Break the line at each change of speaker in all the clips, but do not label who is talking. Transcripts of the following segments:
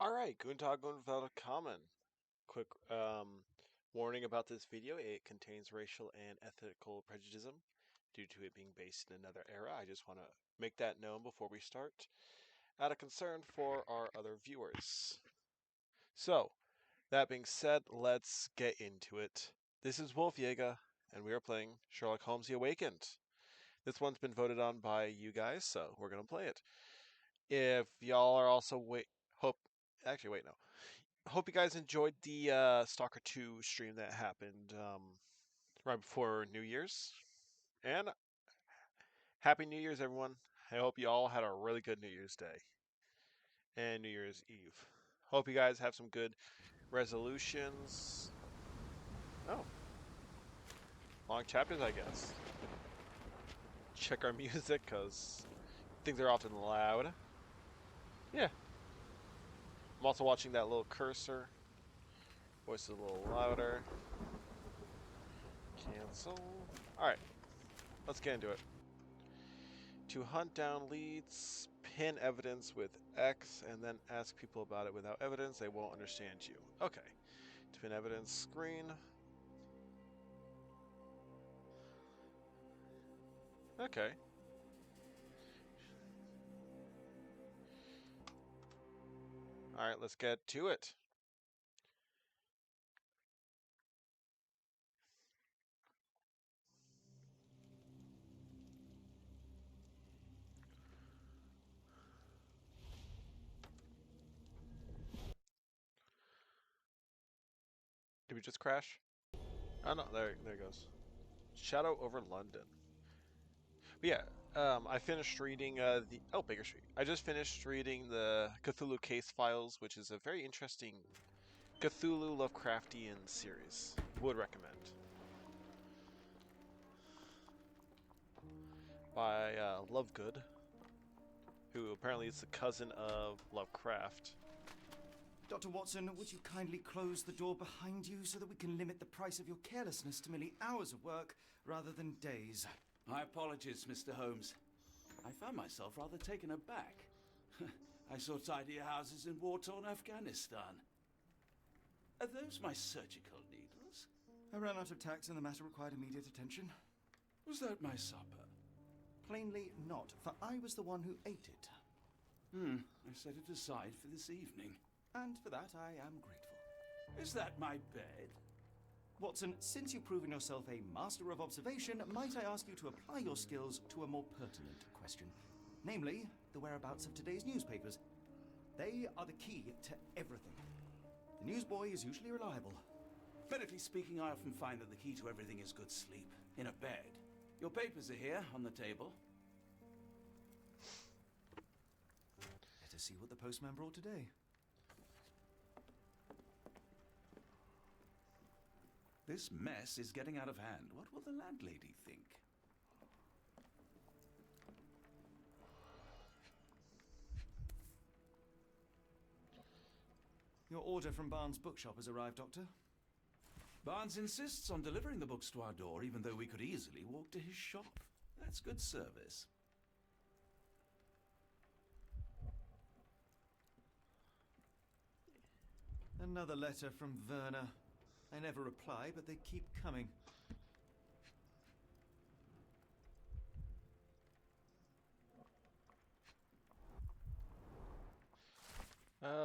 Alright, Goontag going without a comment. Quick warning about this video. It contains racial and ethical prejudice due to it being based in another era. I just want to make that known before we start, out of concern for our other viewers. So, that being said, let's get into it. This is Wolf Jäger, and we are playing Sherlock Holmes The Awakened. This one's been voted on by you guys, so we're going to play it. If y'all are also hope you guys enjoyed the Stalker 2 stream that happened right before New Year's. And Happy New Year's, everyone. I hope you all had a really good New Year's Day and New Year's Eve. Hope you guys have some good resolutions. Oh, long chapters, I guess. Check our music, because things are often loud. Yeah. I'm also watching that little cursor. Voice is a little louder. Cancel. Alright, let's get into it. To hunt down leads, pin evidence with X, and then ask people about it without evidence. They won't understand you. Okay. To pin evidence, screen. Okay. Alright, let's get to it. Did we just crash? Oh no, there it goes. Shadow over London. But yeah, I finished reading Baker Street. I just finished reading the Cthulhu Case Files, which is a very interesting Cthulhu Lovecraftian series. Would recommend. By Lovegood, who apparently is the cousin of Lovecraft.
Dr. Watson, would you kindly close the door behind you so that we can limit the price of your carelessness to merely hours of work rather than days?
My apologies, Mr. Holmes. I found myself rather taken aback. I saw tidier houses in war-torn Afghanistan. Are those my surgical needles?
I ran out of tacks and the matter required immediate attention.
Was that my supper?
Plainly not, for I was the one who ate it.
I set it aside for this evening.
And for that I am grateful.
Is that my bed?
Watson, since you've proven yourself a master of observation, might I ask you to apply your skills to a more pertinent question? Namely, the whereabouts of today's newspapers. They are the key to everything. The newsboy is usually reliable.
Medically speaking, I often find that the key to everything is good sleep. In a bed. Your papers are here, on the table.
Let us see what the postman brought today.
This mess is getting out of hand. What will the landlady think?
Your order from Barnes' bookshop has arrived, Doctor.
Barnes insists on delivering the books to our door, even though we could easily walk to his shop. That's good service.
Another letter from Werner. I never reply, but they keep coming.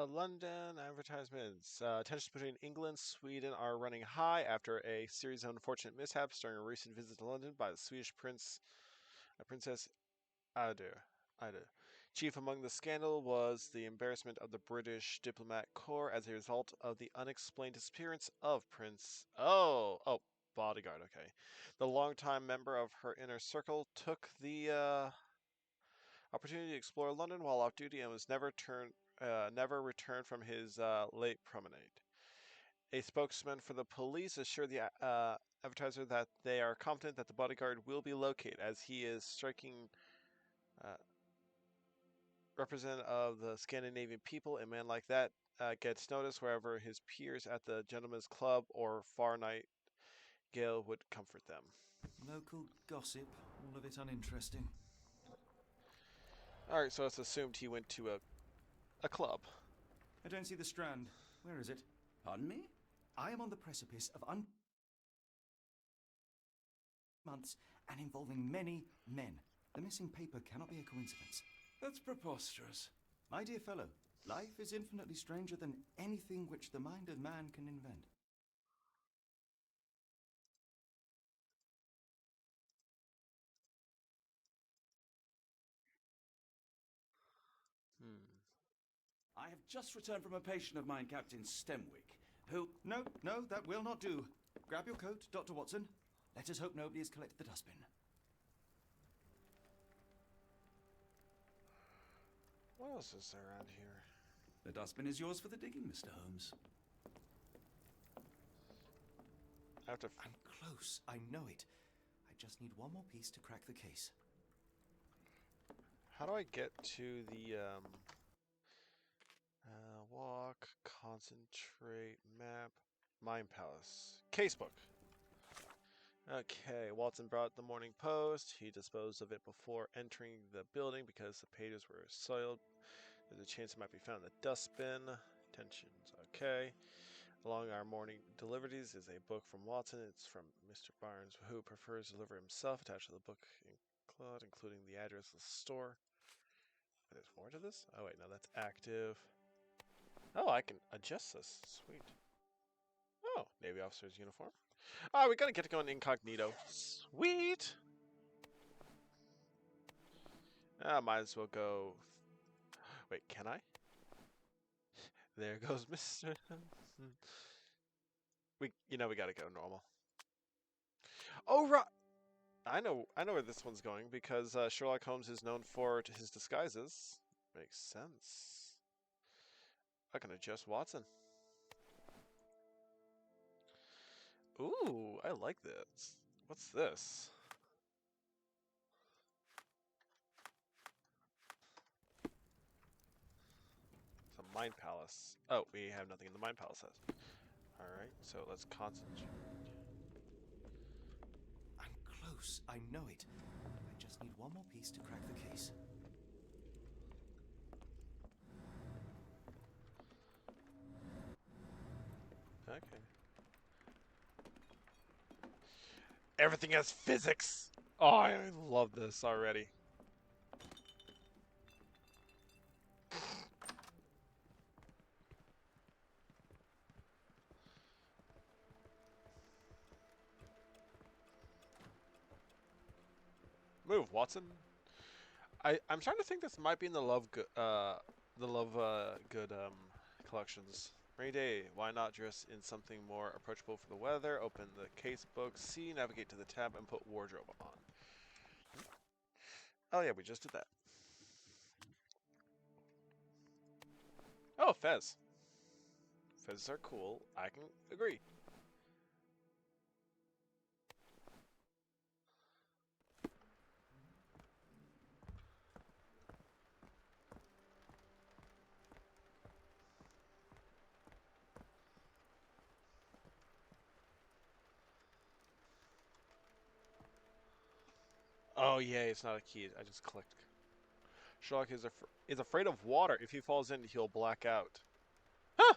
London advertisements. Tensions between England and Sweden are running high after a series of unfortunate mishaps during a recent visit to London by the Swedish Princess Ida. Chief among the scandal was the embarrassment of the British diplomat corps as a result of the unexplained disappearance of bodyguard, okay. The longtime member of her inner circle took the opportunity to explore London while off duty and was never returned from his late promenade. A spokesman for the police assured the advertiser that they are confident that the bodyguard will be located, as he is striking representative of the Scandinavian people. A man like that gets noticed wherever his peers at the gentleman's club or far night gale would comfort them.
Local gossip, all of it uninteresting.
Alright, so it's assumed he went to a club.
I don't see the strand. Where is it?
Pardon me?
I am on the precipice of months and involving many men. The missing paper cannot be a coincidence.
That's preposterous.
My dear fellow, life is infinitely stranger than anything which the mind of man can invent.
I have just returned from a patient of mine, Captain Stemwick, who...
No, that will not do. Grab your coat, Dr. Watson. Let us hope nobody has collected the dustbin.
What else is there around here?
The dustbin is yours for the digging, Mr. Holmes.
I have to.
I'm close. I know it. I just need one more piece to crack the case.
How do I get to the walk, concentrate, map, Mind Palace, casebook? Okay, Watson brought the Morning Post. He disposed of it before entering the building because the pages were soiled. There's a chance it might be found in the dustbin. Tensions, okay. Along our morning deliveries is a book from Watson. It's from Mr. Barnes, who prefers to deliver himself. Attached to the book, including the address of the store. There's more to this? Oh wait, no, that's active. Oh, I can adjust this. Sweet. Oh, Navy officer's uniform. Oh, we gotta get to go in incognito. Sweet! Might as well go... Wait, can I? There goes Mr. we gotta go normal. Oh, right! I know where this one's going, because Sherlock Holmes is known for his disguises. Makes sense. I can adjust Watson. Ooh, I like this. What's this? It's a Mind Palace. Oh, we have nothing in the Mind Palace. Alright, so let's concentrate.
I'm close. I know it. I just need one more piece to crack the case.
Okay. Everything has physics! Oh, I love this already. Move, Watson. I'm starting to think this might be in the Good collections. Rainy day, why not dress in something more approachable for the weather? Open the case book, see, navigate to the tab, and put wardrobe on. Oh yeah, we just did that. Oh, Fez. Fezes are cool. I can agree. Oh yeah, it's not a key. I just clicked. Sherlock is afraid of water. If he falls in, he'll black out. Huh!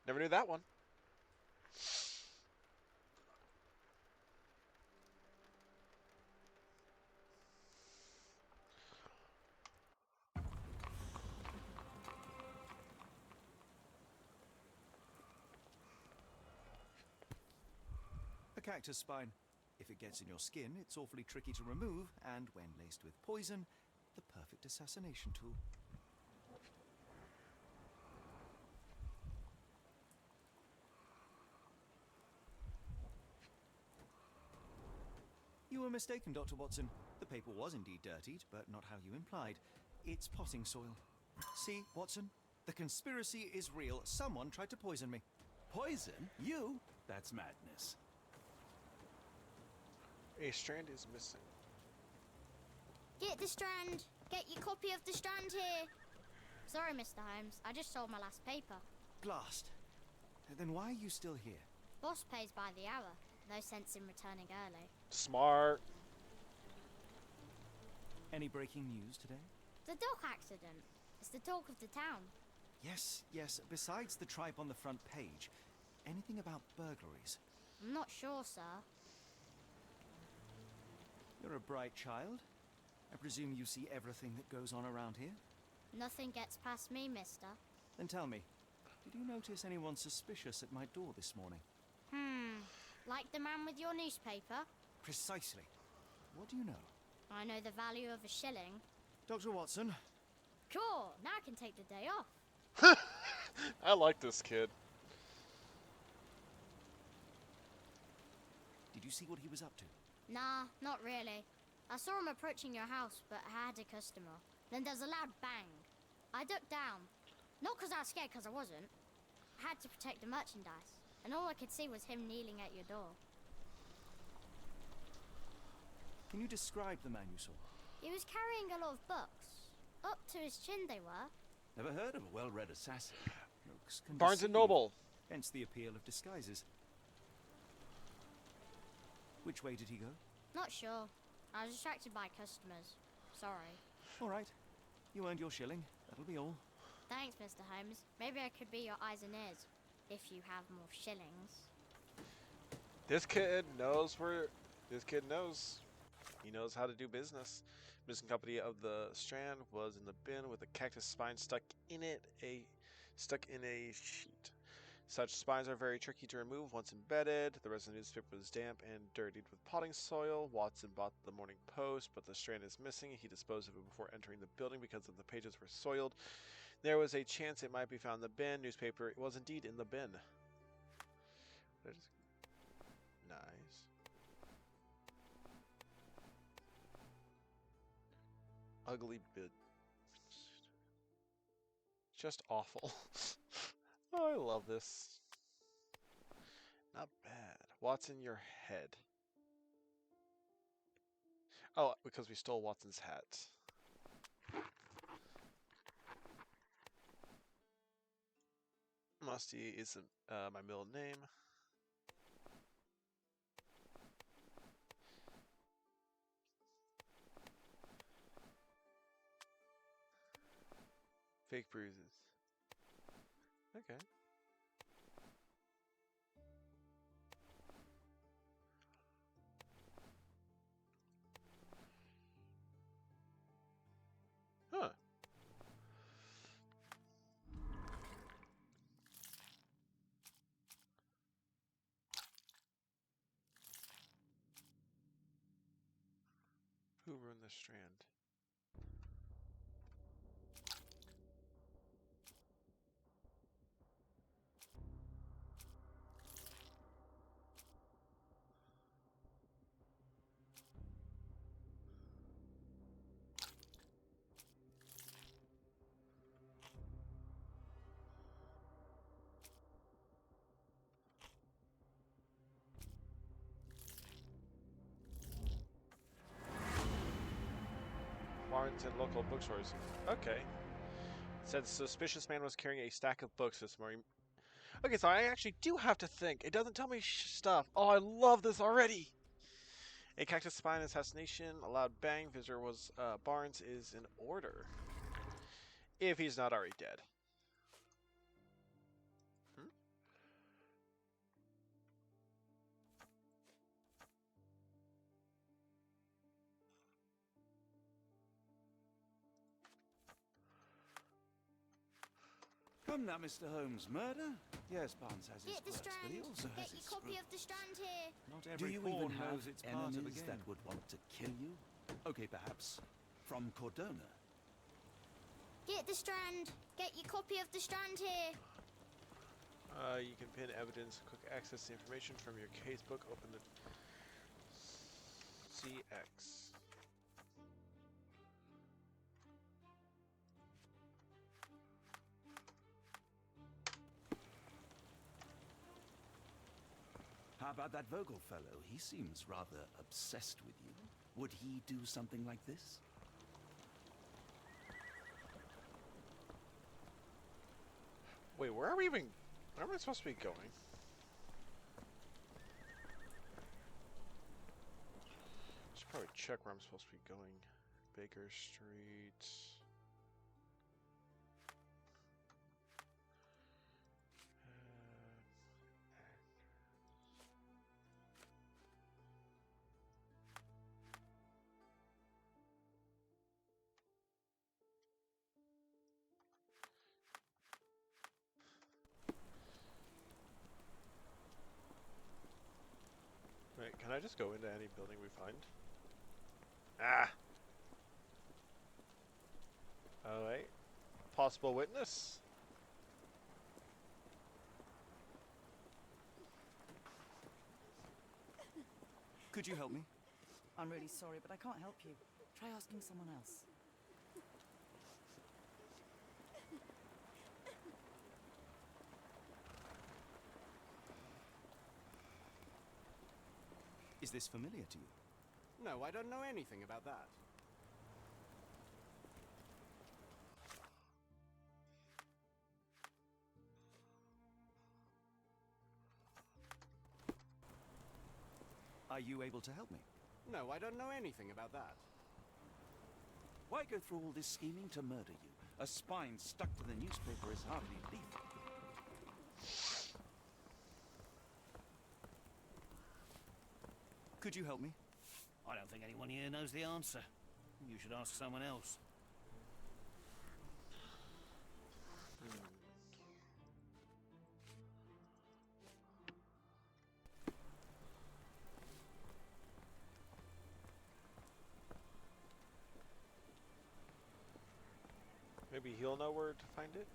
Never knew that one.
A cactus spine. If it gets in your skin, it's awfully tricky to remove, and when laced with poison, the perfect assassination tool. You were mistaken, Dr. Watson. The paper was indeed dirtied, but not how you implied. It's potting soil. See, Watson? The conspiracy is real. Someone tried to poison me.
Poison? You? That's madness.
A strand is missing.
Get the strand. Get your copy of the strand here. Sorry, Mr. Holmes. I just sold my last paper.
Blast. Then why are you still here?
Boss pays by the hour. No sense in returning early.
Smart.
Any breaking news today?
The dock accident. It's the talk of the town.
Yes. Besides the tripe on the front page, anything about burglaries?
I'm not sure, sir.
You're a bright child. I presume you see everything that goes on around here?
Nothing gets past me, mister.
Then tell me, did you notice anyone suspicious at my door this morning?
Like the man with your newspaper?
Precisely. What do you know?
I know the value of a shilling.
Dr. Watson,
Cool, now I can take the day off.
I like this kid.
did you see what he was up to?
Nah, not really. I saw him approaching your house, but I had a customer. Then there's a loud bang. I ducked down. Not because I was scared, because I wasn't. I had to protect the merchandise. And all I could see was him kneeling at your door.
Can you describe the man you saw?
He was carrying a lot of books. Up to his chin they were.
Never heard of a well-read assassin.
Looks can
Barnes and
deceive.
Noble.
Hence the appeal of disguises. Which way did he go?
Not sure. I was distracted by customers. Sorry.
All right. You earned your shilling. That'll be all.
Thanks, Mr. Holmes. Maybe I could be your eyes and ears. If you have more shillings.
This kid knows where. This kid knows. He knows how to do business. Missing company of the Strand was in the bin with a cactus spine stuck in a sheet. Such spines are very tricky to remove once embedded. The rest of the newspaper was damp and dirtied with potting soil. Watson bought the Morning Post, but the strand is missing. He disposed of it before entering the building because the pages were soiled. There was a chance it might be found in the bin. Newspaper was indeed in the bin. Nice. Ugly bid. Just awful. Oh, I love this. Not bad. Watson, your head. Oh, because we stole Watson's hat. Musty isn't my middle name. Fake bruises. Okay. Huh. Who ruined the strand? Barnes and local bookstores. Okay. Said the suspicious man was carrying a stack of books this morning. Okay, so I actually do have to think. It doesn't tell me stuff. Oh, I love this already. A cactus spine assassination. A loud bang. Visitor was Barnes is in order. If he's not already dead. Hmm?
Come now, Mr. Holmes. Murder? Yes, Barnes has his
Get the
quirks, but
strand.
he also has
Get
his
your copy
screw-
of the strand here.
Not
Do
every
you
pawn
even
knows
have
it's part of the
enemies
game.
that would want to kill you? Okay, perhaps from Cordona.
Get the strand. Get your copy of the strand here.
You can pin evidence, quick access to information from your casebook. Open the CX.
How about that Vogel fellow? He seems rather obsessed with you. Would he do something like this?
Wait, where are we even? Where am I supposed to be going? Should probably check where I'm supposed to be going. Baker Street. I just go into any building we find? Ah! Oh, wait. Possible witness?
Could you help me?
I'm really sorry, but I can't help you. Try asking someone else.
Is this familiar to you?
No, I don't know anything about that.
Are you able to help me?
No, I don't know anything about that.
Why go through all this scheming to murder you? A spine stuck to the newspaper is hardly lethal.
Could you help me?
I don't think anyone here knows the answer. You should ask someone else.
Maybe he'll know where to find it?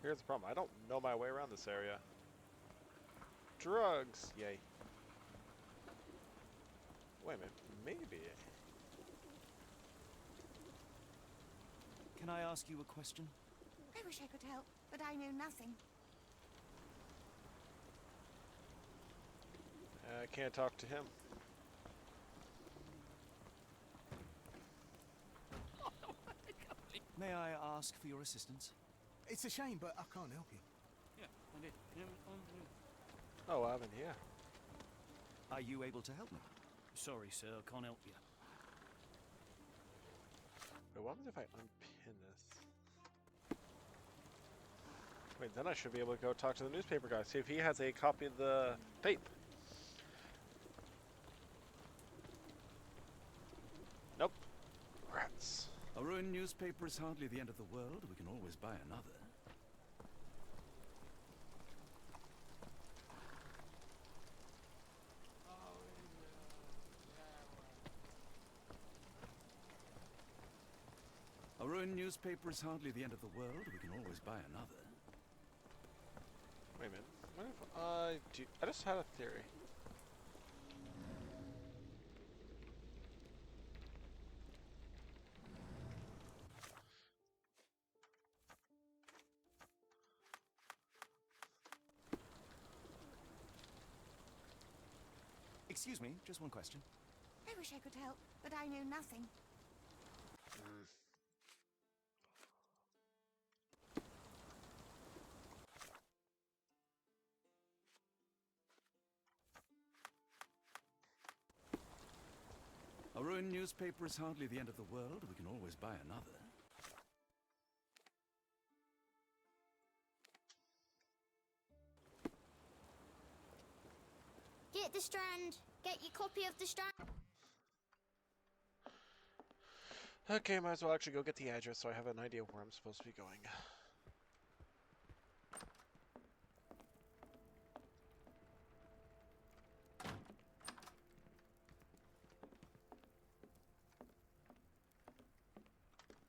Here's the problem. I don't know my way around this area. Drugs! Yay. Wait a minute. Maybe.
Can I ask you a question?
I wish I could help, but I know nothing.
I can't talk to him.
May I ask for your assistance?
It's a shame, but I can't help you.
Yeah, I did.
Oh, I'm in here.
Are you able to help me?
Sorry, sir, I can't help you.
Wait, what happens if I unpin this? Wait, then I should be able to go talk to the newspaper guy, see if he has a copy of the tape. Nope. Rats.
A ruined newspaper is hardly the end of the world. We can always buy another. A ruined newspaper is hardly the end of the world. We can always buy another.
Wait a minute. What if I just had a theory.
Excuse me, just one question.
I wish I could help, but I know nothing.
A ruined newspaper is hardly the end of the world. We can always buy another.
Get the Strand. Get your copy of the Strand.
Okay, might as well actually go get the address so I have an idea where I'm supposed to be going.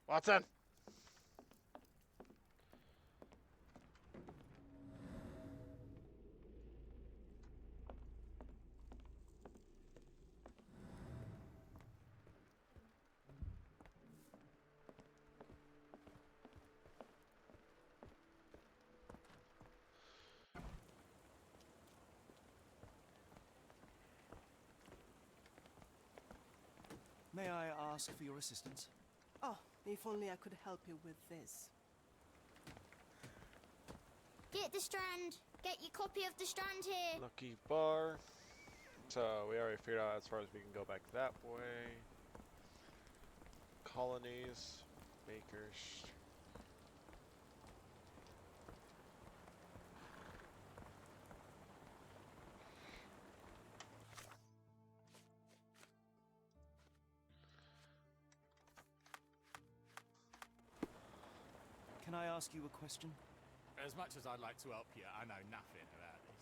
Watson!
May I ask for your assistance?
Oh, if only I could help you with this.
Get the Strand. Get your copy of the Strand here.
Lucky bar. So we already figured out as far as we can go back that way. Colonies. Bakers.
can I ask you a question?
As much as I'd like to help you, I know nothing about this.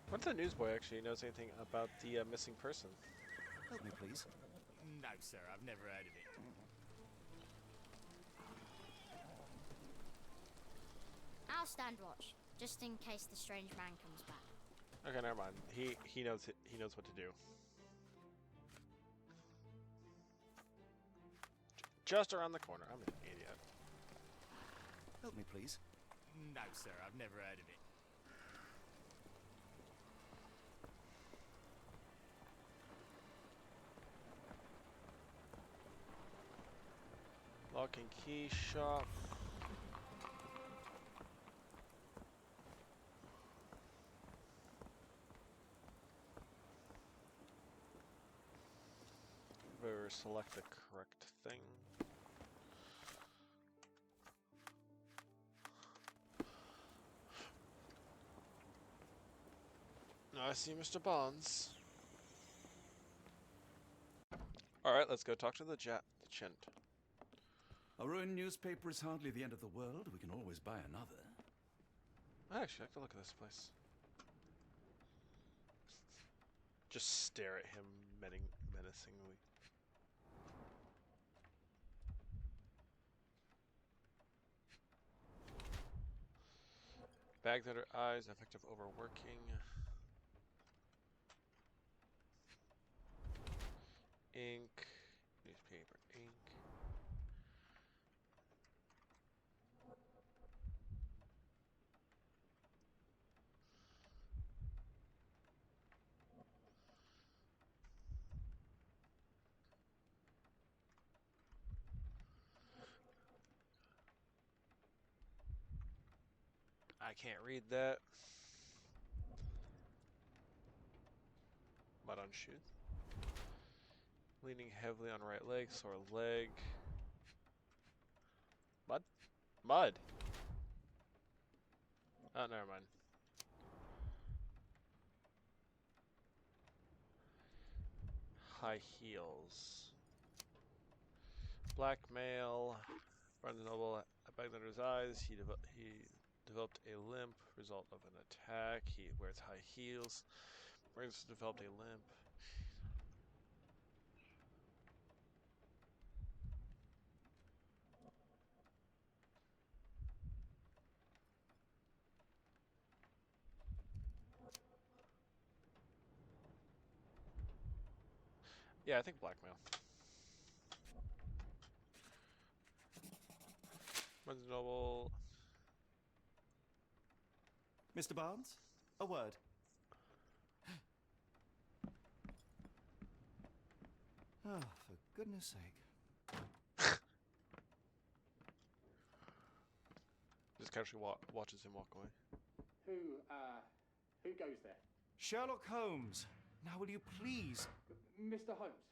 What if the newsboy actually knows anything about the missing person?
Help me, please.
No, sir, I've never heard of it.
I'll stand watch, just in case the strange man comes back.
Okay, never mind. He knows it. He knows what to do. Just around the corner. I'm an idiot.
Help me, please.
No, sir, I've never heard of it.
Lock and key shop. Better select the correct thing. I see Mr. Bonds. Alright, let's go talk to the gent.
A ruined newspaper is hardly the end of the world. We can always buy another.
Actually, I have to look at this place. Just stare at him menacingly. Bags under eyes, effective overworking. Ink, newspaper, ink. I can't read that. Mud on shoes. Leaning heavily on right leg, sore leg. Mud? Mud! Oh, never mind. High heels. Blackmail. Runs noble. A bag under his eyes. He developed a limp. Result of an attack. He wears high heels. Brains developed a limp. Yeah, I think blackmail. Runs noble.
Mr. Barnes, a word. Oh, for goodness sake.
Just casually watches him walk away.
Who goes there?
Sherlock Holmes. Now will you please?
Mr. Holmes.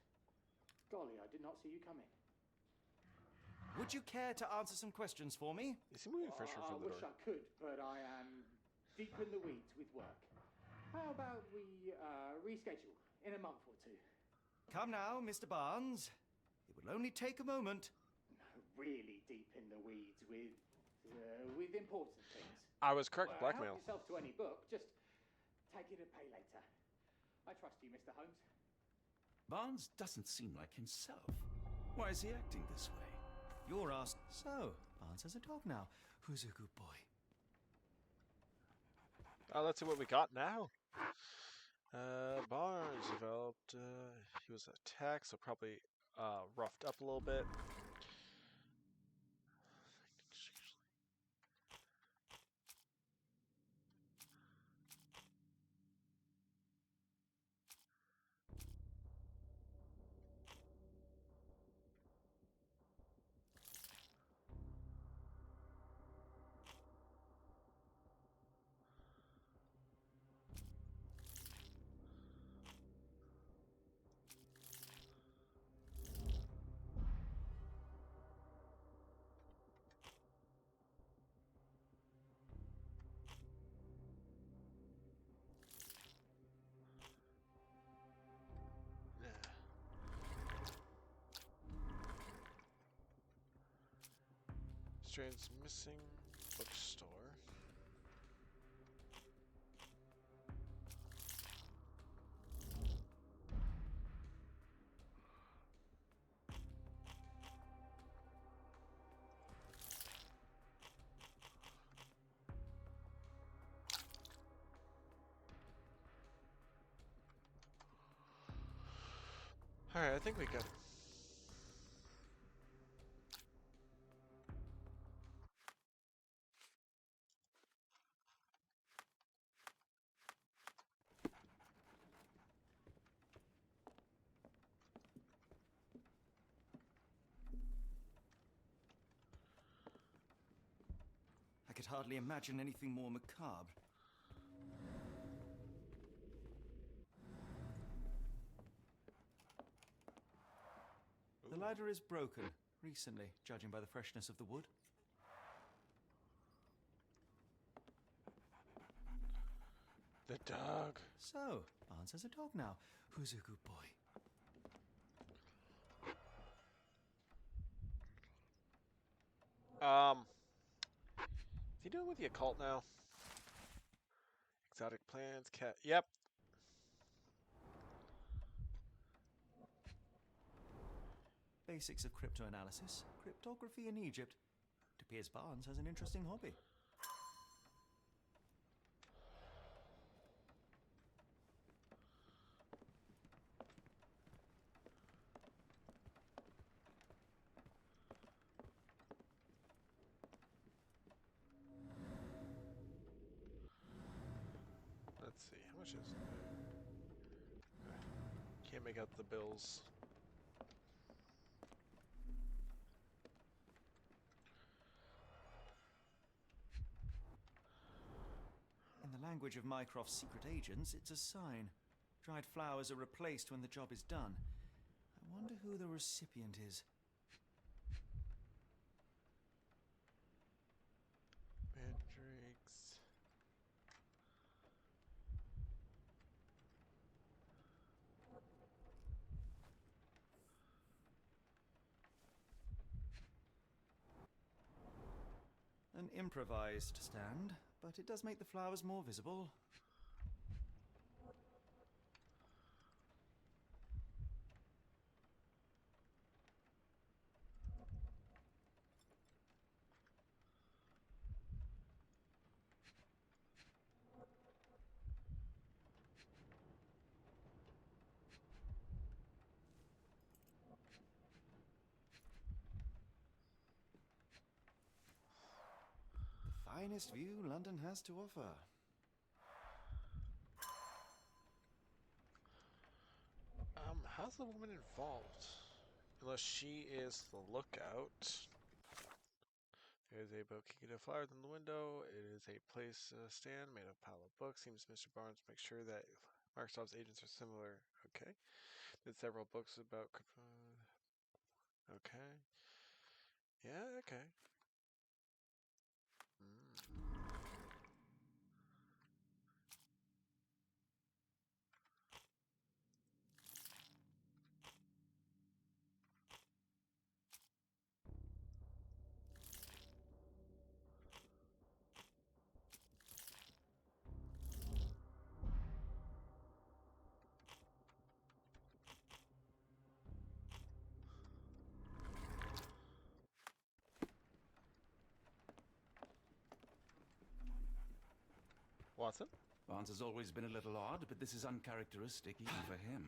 Golly, I did not see you come in.
Would you care to answer some questions for me?
Is he moving fresher
I
from the
wish
door?
I could, but I am deep in the weeds with work. How about we reschedule in a month or two?
Come now, Mr. Barnes. It will only take a moment.
Really deep in the weeds with important things.
I was correct,
Help
blackmail.
yourself to any book, just take it and pay later. I trust you, Mr. Holmes.
Barnes doesn't seem like himself. Why is he acting this way?
You're asked. So, Barnes has a dog now. Who's a good boy?
Let's see what we got now. Barnes developed, he was attacked, so probably roughed up a little bit. Lestrand's missing bookstore. Alright, I think we got it.
I could hardly imagine anything more macabre. The ladder is broken, recently, judging by the freshness of the wood.
The dog.
So, Barnes has a dog now. Who's a good boy?
Is he doing with the occult now? Exotic plants, cat. Yep.
Basics of cryptoanalysis, cryptography in Egypt. It appears Barnes has an interesting hobby.
Let's see, how much is it? Can't make out the bills.
In the language of Mycroft's secret agents, it's a sign. Dried flowers are replaced when the job is done. I wonder who the recipient is.
Mandrakes.
An improvised stand, but it does make the flowers more visible. The finest view London has to offer.
How's the woman involved? Unless she is the lookout. There's a bouquet of flowers in the window. It is a place stand made of a pile of books. Seems Mr. Barnes make sure that Microsoft's agents are similar. Okay. There's several books about. Okay. Yeah. Okay. Watson?
Barnes has always been a little odd, but this is uncharacteristic even for him.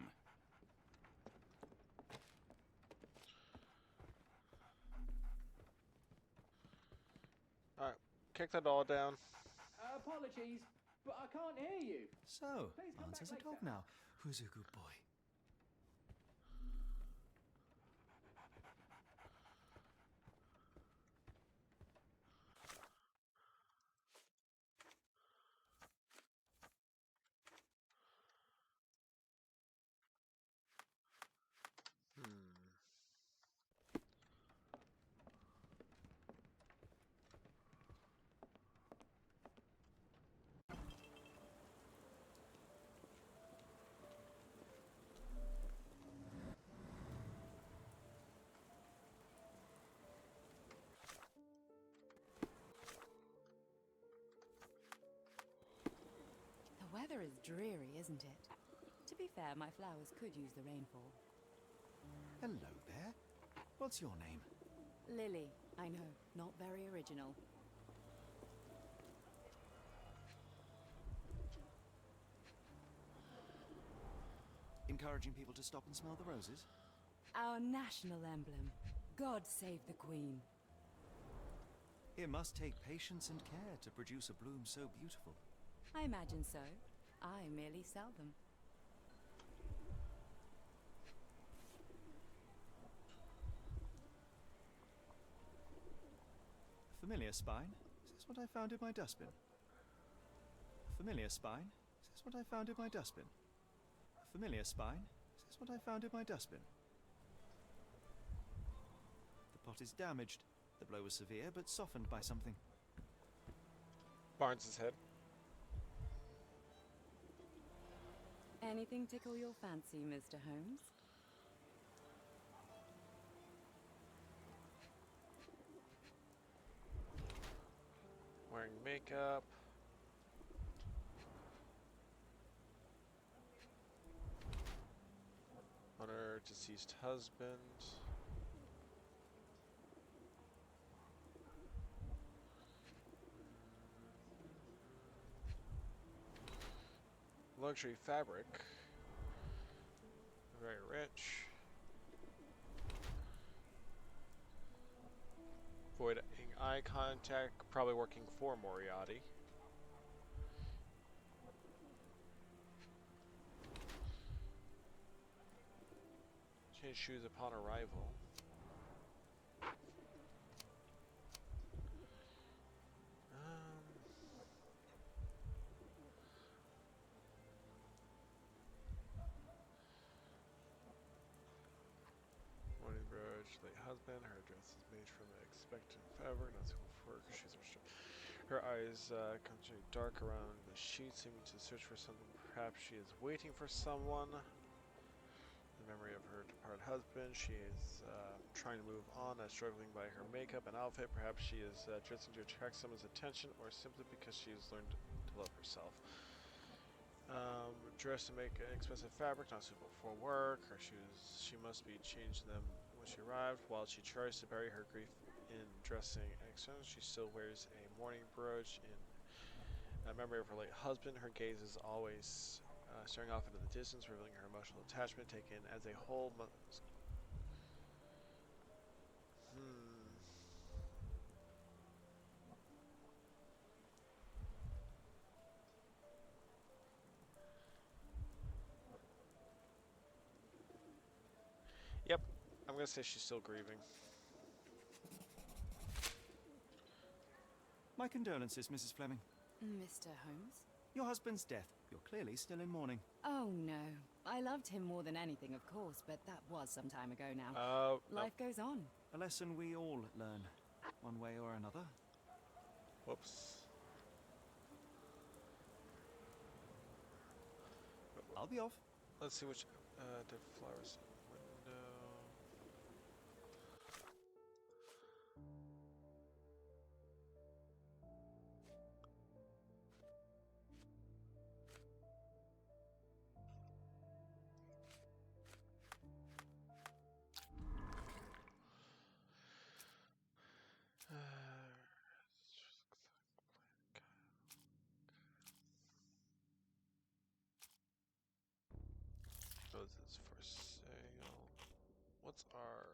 Alright. Kick the doll down.
Apologies, but I can't hear you.
So,
Please come
Barnes
back
has a dog
later.
now. Who's a good boy?
weather is dreary, isn't it? To be fair, my flowers could use the rainfall.
Hello there. What's your name?
Lily, I know, not very original.
Encouraging people to stop and smell the roses?
Our national emblem. God save the Queen.
It must take patience and care to produce a bloom so beautiful.
I imagine so. I merely sell them.
Familiar spine? Is this what I found in my dustbin? Familiar spine? Is this what I found in my dustbin? Familiar spine? Is this what I found in my dustbin? The pot is damaged. The blow was severe, but softened by something.
Barnes' head.
Anything tickle your fancy, Mr. Holmes?
Wearing makeup. On her deceased husband. Luxury fabric. Very rich. Avoiding eye contact, probably working for Moriarty. Change shoes upon arrival. Morning brooch, late husband. Her dress is made from expectant fabric, not suitable for her. Her eyes continue dark around the sheet, seeming to search for something. Perhaps she is waiting for someone. The memory of her departed husband. She is trying to move on, struggling by her makeup and outfit. Perhaps she is dressing to attract someone's attention, or simply because she has learned to love herself. Dressed to make an expensive fabric, not suitable for work. Her shoes, she must be changed them when she arrived. While she tries to bury her grief in dressing accents, she still wears a mourning brooch in memory of her late husband. Her gaze is always staring off into the distance, revealing her emotional attachment. Taken as a whole, Yep, I'm gonna say she's still grieving.
My condolences, Mrs. Fleming.
Mr. Holmes?
Your husband's death. You're clearly still in mourning.
Oh, no. I loved him more than anything, of course, but that was some time ago now. Life goes on.
A lesson we all learn, one way or another.
Whoops.
I'll be off.
Let's see which dead flowers in the window. Roses for sale. What's our...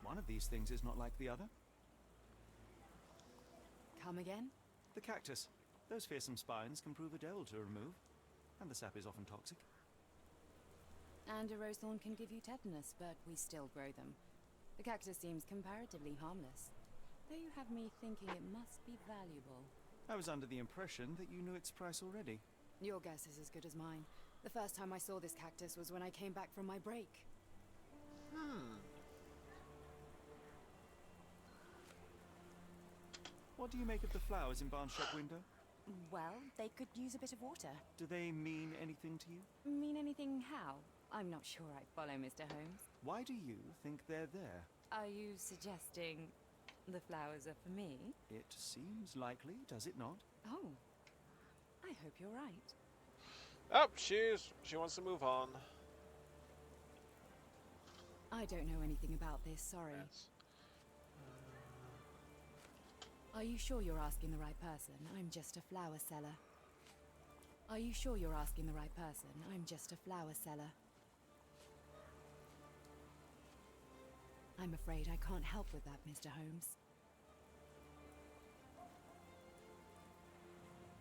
One of these things is not like the other.
Come again?
The cactus. Those fearsome spines can prove a devil to remove, and the sap is often toxic.
And a rose thorn can give you tetanus, but we still grow them. The cactus seems comparatively harmless, though you have me thinking it must be valuable.
I was under the impression that you knew its price already.
Your guess is as good as mine. The first time I saw this cactus was when I came back from my break.
What do you make of the flowers in Barnes' shop window?
Well, they could use a bit of water.
Do they mean anything to you?
Mean anything how? I'm not sure I follow, Mr. Holmes.
Why do you think they're there?
Are you suggesting the flowers are for me?
It seems likely, does it not?
Oh, I hope you're right.
Oh, she wants to move on.
I don't know anything about this, sorry.
Yes.
Are you sure you're asking the right person? I'm just a flower seller. Are you sure you're asking the right person? I'm just a flower seller. I'm afraid I can't help with that, Mr. Holmes.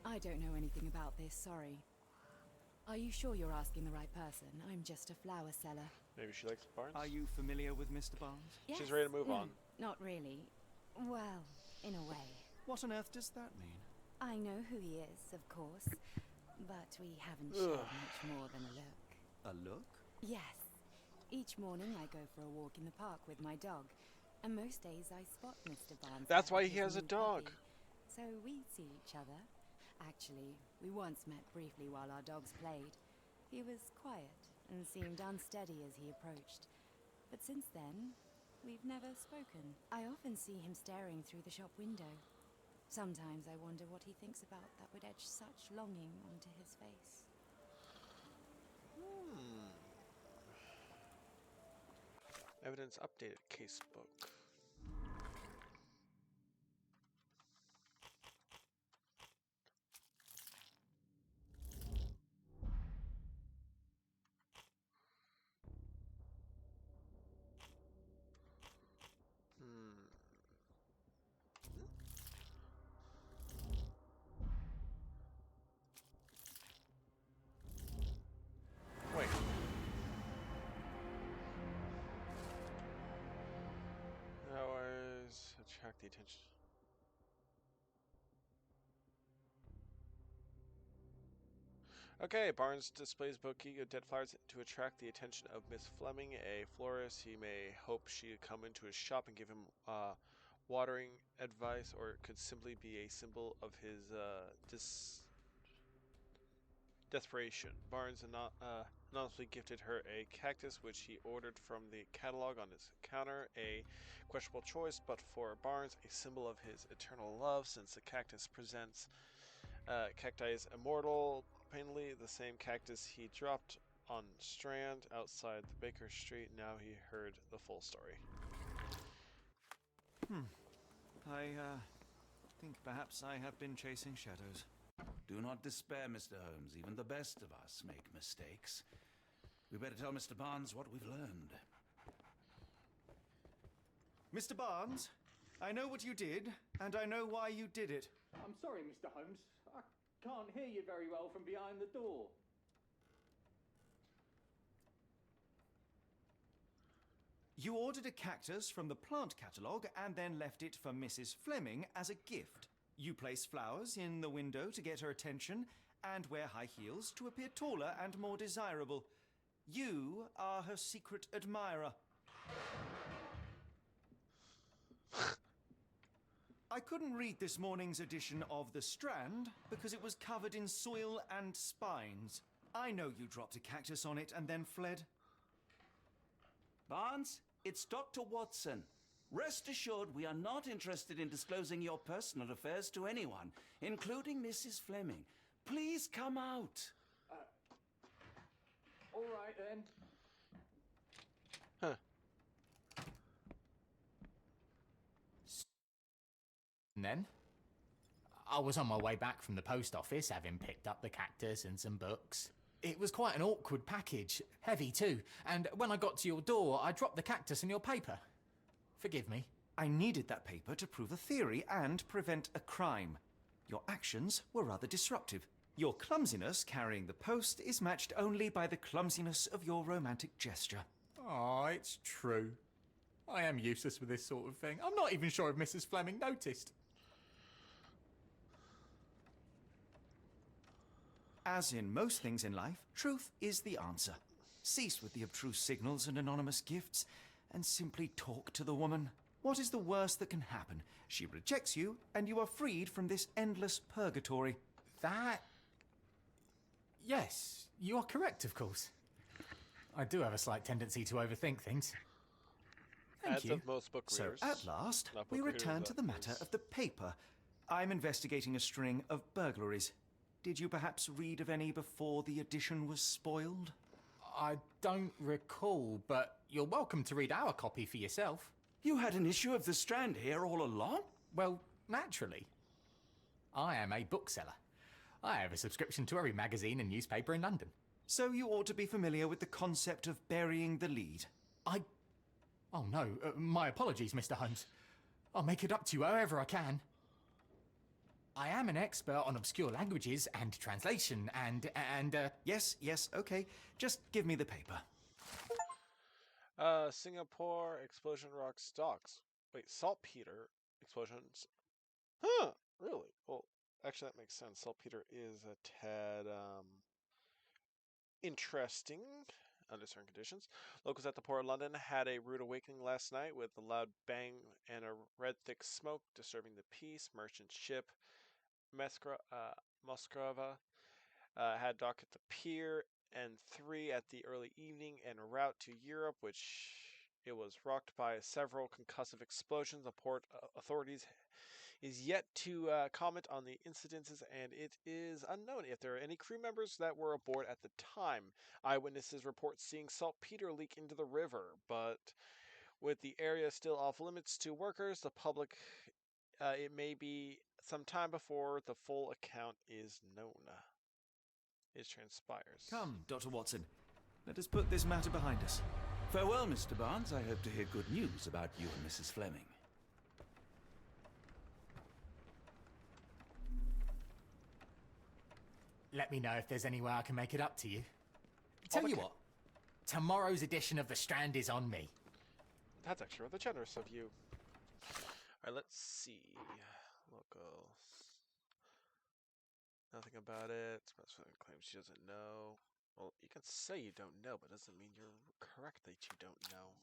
I don't know anything about this, sorry. Are you sure you're asking the right person? I'm just a flower seller.
Maybe she likes Barnes?
Are you familiar with Mr. Barnes?
Yes.
She's ready to move on.
Not really. Well, in a way.
What on earth does that mean?
I know who he is, of course, but we haven't shared much more than a look.
A look?
Yes. Each morning I go for a walk in the park with my dog, and most days I spot Mr. Barnes.
That's why
with
he
his
has a
new
dog.
puppy. So we see each other. Actually, we once met briefly while our dogs played. He was quiet and seemed unsteady as he approached. But since then, we've never spoken. I often see him staring through the shop window. Sometimes I wonder what he thinks about that would etch such longing onto his face.
Evidence updated casebook. Wait. That was attract the attention. Okay, Barnes displays bouquet of dead flowers to attract the attention of Miss Fleming, a florist. He may hope she would come into his shop and give him watering advice, or it could simply be a symbol of his desperation. Barnes anonymously gifted her a cactus, which he ordered from the catalog on his counter. A questionable choice, but for Barnes, a symbol of his eternal love, since the cactus presents cacti is immortal. Plainly, the same cactus he dropped on Strand outside the Baker Street. Now he heard the full story.
I think perhaps I have been chasing shadows.
Do not despair, Mr. Holmes. Even the best of us make mistakes. We better tell Mr. Barnes what we've learned.
Mr. Barnes, I know what you did, and I know why you did it.
I'm sorry, Mr. Holmes. I can't hear you very well from behind the door.
You ordered a cactus from the plant catalogue and then left it for Mrs. Fleming as a gift. You place flowers in the window to get her attention and wear high heels to appear taller and more desirable. You are her secret admirer. I couldn't read this morning's edition of The Strand because it was covered in soil and spines. I know you dropped a cactus on it and then fled.
Barnes, it's Dr. Watson. Rest assured, we are not interested in disclosing your personal affairs to anyone, including Mrs. Fleming. Please come out.
All right, then.
And then, I was on my way back from the post office, having picked up the cactus and some books. It was quite an awkward package, heavy too, and when I got to your door, I dropped the cactus in your paper. Forgive me.
I needed that paper to prove a theory and prevent a crime. Your actions were rather disruptive. Your clumsiness carrying the post is matched only by the clumsiness of your romantic gesture.
Oh, it's true. I am useless with this sort of thing. I'm not even sure if Mrs. Fleming noticed.
As in most things in life, truth is the answer. Cease with the abstruse signals and anonymous gifts, and simply talk to the woman. What is the worst that can happen? She rejects you, and you are freed from this endless purgatory.
That... Yes, you are correct, of course. I do have a slight tendency to overthink things. Thank
As
you.
of most book readers.
So, at last,
Not
we
book readers,
return to the matter of the paper. I'm investigating a string of burglaries. Did you perhaps read of any before the edition was spoiled?
I don't recall, but you're welcome to read our copy for yourself.
You had an issue of The Strand here all along?
Well, naturally. I am a bookseller. I have a subscription to every magazine and newspaper in London.
So you ought to be familiar with the concept of burying the lead.
Oh no, my apologies, Mr. Holmes. I'll make it up to you however I can. I am an expert on obscure languages and translation and
Yes, okay. Just give me the paper.
Singapore explosion rock stocks. Wait, saltpeter explosions. Huh, really? Well, actually that makes sense. Saltpeter is a tad interesting under certain conditions. Locals at the Port of London had a rude awakening last night with a loud bang and a red thick smoke disturbing the peace. Merchant ship Moscova had dock at the pier and 3 at the early evening en route to Europe, which it was rocked by several concussive explosions. The port authorities is yet to comment on the incidences, and it is unknown if there are any crew members that were aboard at the time. Eyewitnesses report seeing saltpeter leak into the river, but with the area still off limits to workers, the public, it may be some time before the full account is known. It transpires.
Come, Dr. Watson. Let us put this matter behind us.
Farewell, Mr. Barnes. I hope to hear good news about you and Mrs. Fleming.
let me know if there's any way I can make it up to you. Tell you what, tomorrow's edition of The Strand is on me.
That's actually rather generous of you. Alright, let's see. Locals. Nothing about it. Claims she doesn't know. Well, you can say you don't know, but it doesn't mean you're correct that you don't know.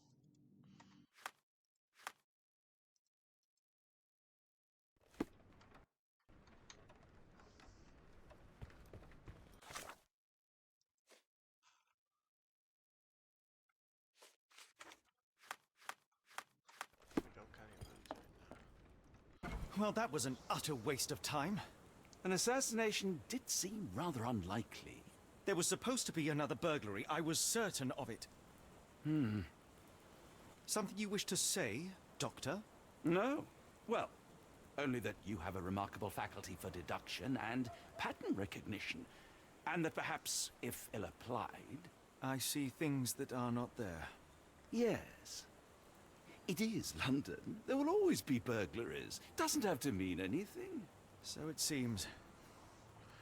Well, that was an utter waste of time.
An assassination did seem rather unlikely.
There was supposed to be another burglary. I was certain of it. Something you wish to say, Doctor?
No. Well, only that you have a remarkable faculty for deduction and pattern recognition. And that perhaps, if ill applied...
I see things that are not there.
Yes. It is London. There will always be burglaries. Doesn't have to mean anything.
So it seems.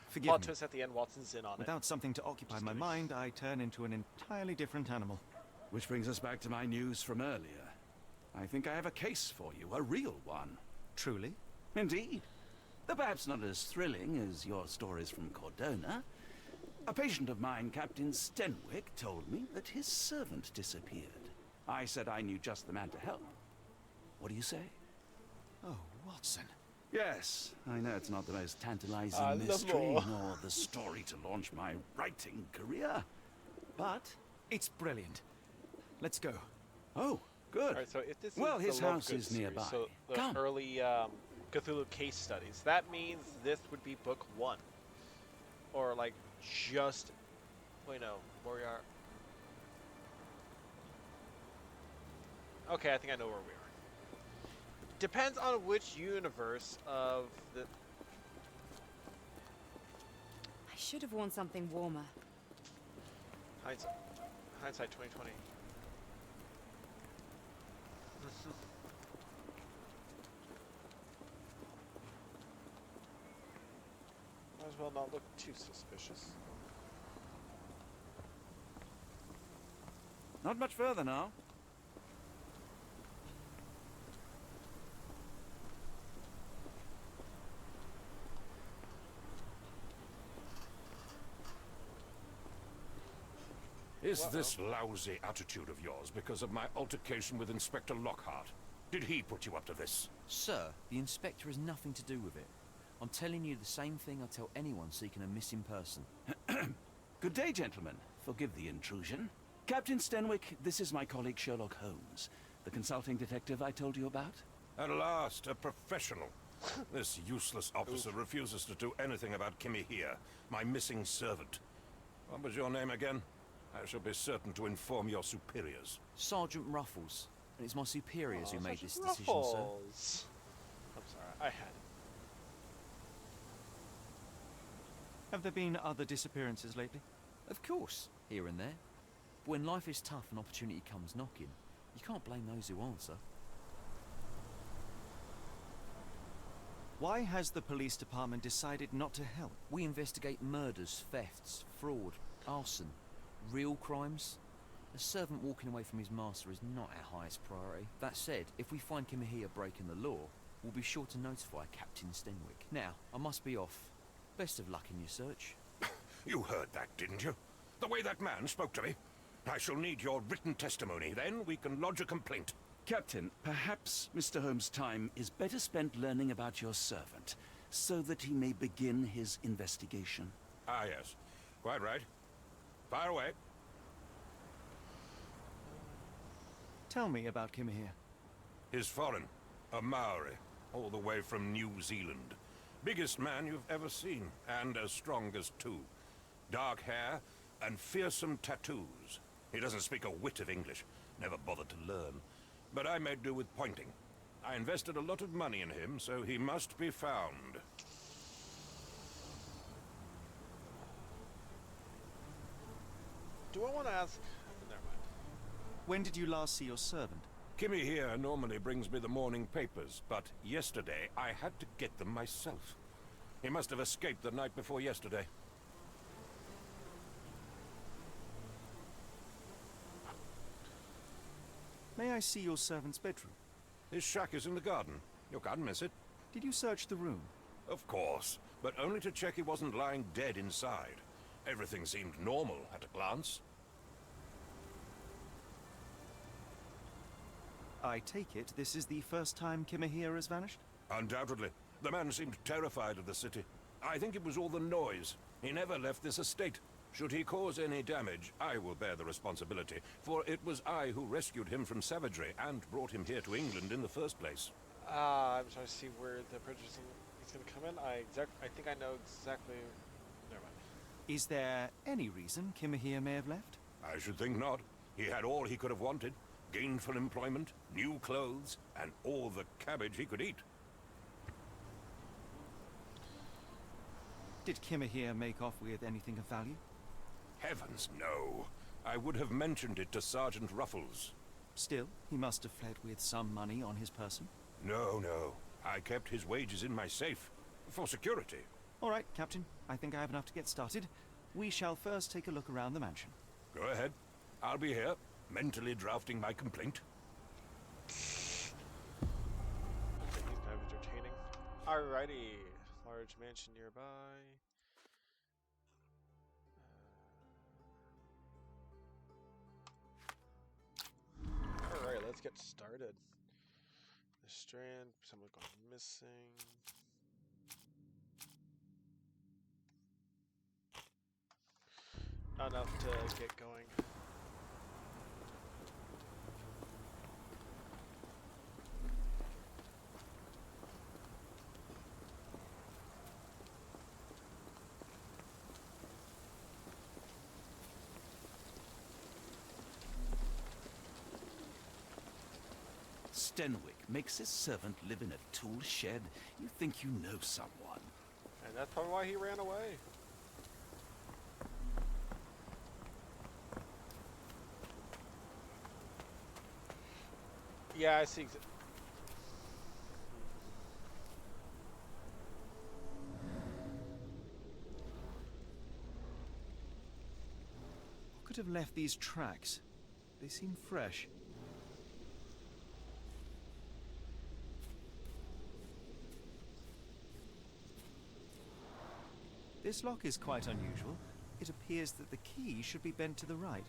Forgive
Plot
me.
twist at the end, Watson's in on it.
Without something to occupy my mind, I turn into an entirely different animal.
Which brings us back to my news from earlier. I think I have a case for you, a real one.
Truly?
Indeed. Though perhaps not as thrilling as your stories from Cordona. A patient of mine, Captain Stenwick, told me that his servant disappeared. I said I knew just the man to help. What do you say?
Oh, Watson.
Yes, I know it's not the most tantalizing
the
mystery,
more.
nor the story to launch my writing career. But,
It's brilliant. Let's go.
oh, good.
Alright, so if this
Well,
is
his
the Love
house
Good
is
series,
nearby.
so the
Come.
early Cthulhu case studies, that means this would be book 1. Or like just... Wait, no. Moriarty. Okay, I think I know where we are. Depends on which universe of the...
I should have worn something warmer.
Hindsight 2020. Might as well not look too suspicious.
Not much further now.
Is this lousy attitude of yours because of my altercation with Inspector Lockhart? Did he put you up to this?
Sir, the inspector has nothing to do with it. I'm telling you the same thing I tell anyone seeking a missing person.
Good day, gentlemen. Forgive the intrusion. Captain Stenwick, this is my colleague Sherlock Holmes, the consulting detective I told you about.
At last, a professional. This useless officer refuses to do anything about Kimmy here, my missing servant. What was your name again? I shall be certain to inform your superiors.
Sergeant Ruffles. And it's my superiors who made
Sergeant
this decision, sir.
Ruffles. I'm sorry, I had it.
Have there been other disappearances lately?
Of course, here and there. But when life is tough and opportunity comes knocking, you can't blame those who answer.
Why has the police department decided not to help?
We investigate murders, thefts, fraud, arson, real crimes. A servant walking away from his master is not our highest priority. That said, if we find Kimahia breaking the law, we'll be sure to notify Captain Stenwick. Now, I must be off. Best of luck in your search.
You heard that, didn't you? The way that man spoke to me. I shall need your written testimony. Then we can lodge a complaint.
Captain, perhaps Mr. Holmes' time is better spent learning about your servant, so that he may begin his investigation.
Ah, yes. Quite right. Fire away.
Tell me about Kimahia.
He's foreign. A Maori. All the way from New Zealand. Biggest man you've ever seen, and as strong as two. Dark hair and fearsome tattoos. He doesn't speak a whit of English. Never bothered to learn. But I made do with pointing. I invested a lot of money in him, so he must be found.
Do I want to ask? Never mind.
When did you last see your servant?
Kimmy here normally brings me the morning papers, but yesterday I had to get them myself. He must have escaped the night before yesterday.
May I see your servant's bedroom?
His shack is in the garden. You can't miss it.
Did you search the room?
Of course, but only to check he wasn't lying dead inside. Everything seemed normal at a glance.
I take it this is the first time Kimahia has vanished?
Undoubtedly. The man seemed terrified of the city. I think it was all the noise. He never left this estate. Should he cause any damage, I will bear the responsibility, for it was I who rescued him from savagery and brought him here to England in the first place.
I'm trying to see where the prejudice is going to come in. I think I know exactly. Never mind.
Is there any reason Kimahia may have left?
I should think not. He had all he could have wanted. Gainful employment, new clothes, and all the cabbage he could eat.
Did Kimahia make off with anything of value?
Heavens, no. I would have mentioned it to Sergeant Ruffles.
Still, he must have fled with some money on his person.
No. I kept his wages in my safe. For security.
All right, Captain. I think I have enough to get started. We shall first take a look around the mansion.
Go ahead. I'll be here, mentally drafting my complaint.
Okay, he's kind of entertaining. Alrighty. Large mansion nearby. Alright, let's get started. The strand, someone gone missing. Not enough to get going.
Stenwick makes his servant live in a tool shed. You think you know someone.
And that's probably why he ran away. Yeah, I see.
could have left these tracks? They seem fresh. This lock is quite unusual. It appears that the key should be bent to the right.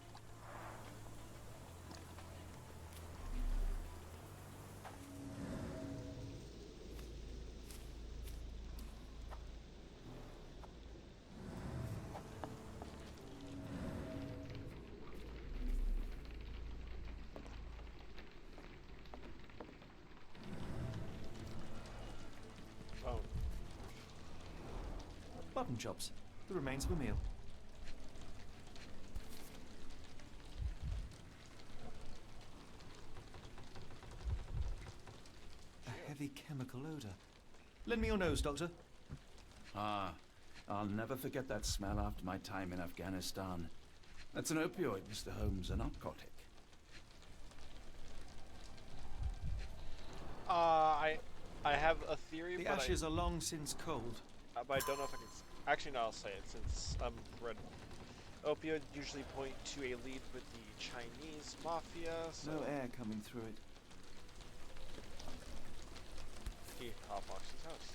Button chops, the remains of a meal. A heavy chemical odor. Lend me your nose, Doctor.
Ah, I'll never forget that smell after my time in Afghanistan. That's an opioid, Mr. Holmes, a narcotic.
I have a theory,
The
but
ashes are long since cold.
but I don't know if I can. Actually, no, I'll say it since I'm read. Opioids usually point to a lead with the Chinese mafia. So
No air coming through it.
he hotboxes house.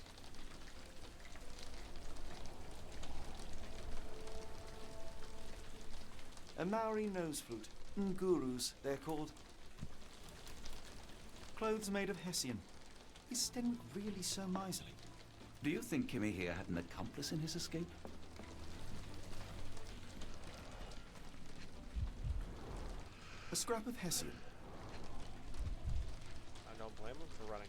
A Maori nose flute. Ngurus, they're called. Clothes made of hessian. Is Stenwick really so miserly?
Do you think Kimmy here had an accomplice in his escape?
A scrap of hessian.
I don't blame him for running.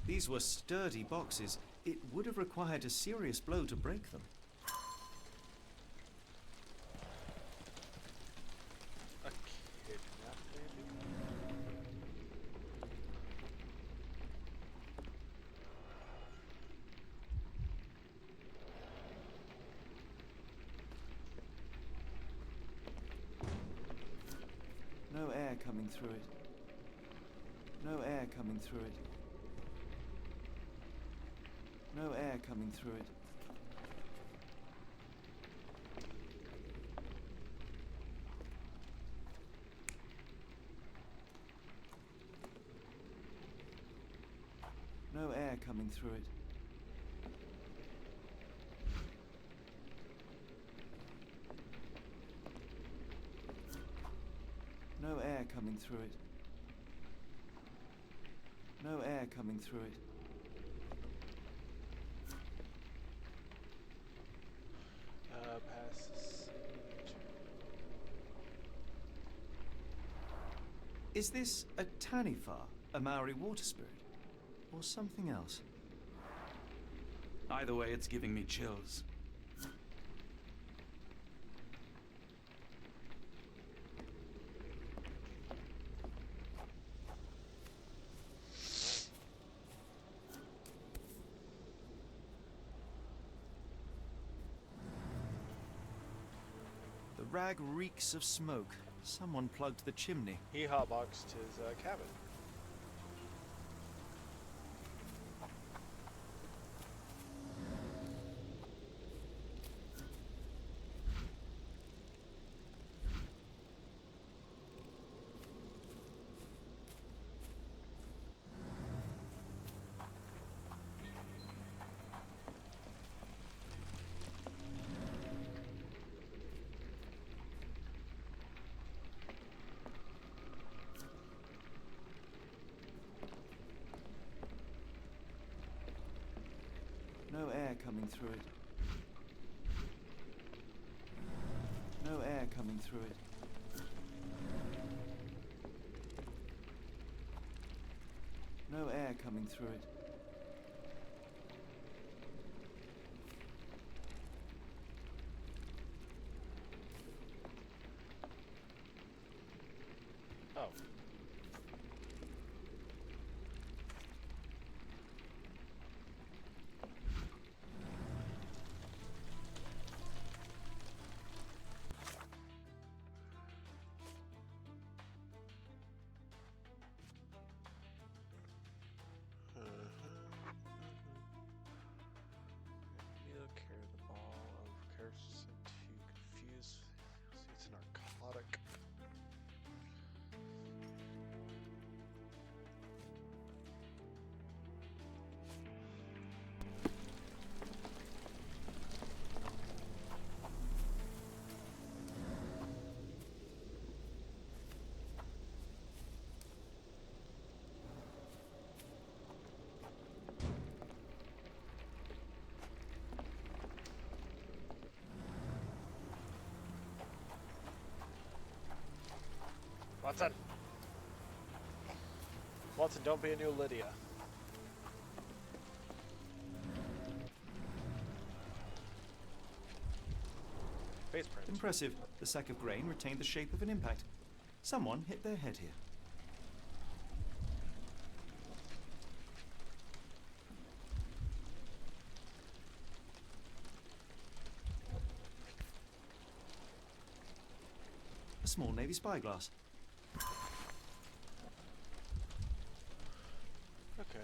These were sturdy boxes. It would have required a serious blow to break them.
A kidnap, maybe?
No air coming through it. No air coming through it. No air coming through it. No air coming through it. No air coming through it. No air coming through it.
Pass this.
Is this a Taniwha, a Maori water spirit, or something else?
Either way, it's giving me chills.
The rag reeks of smoke. Someone plugged the chimney.
He hotboxed his cabin.
No air coming through it. No air coming through it. No air coming through it.
Oh. Needle carry the ball of curves to confuse Watson! Watson, don't be a new Lydia. Face print.
Impressive. The sack of grain retained the shape of an impact. Someone hit their head here. A small navy spyglass.
Okay.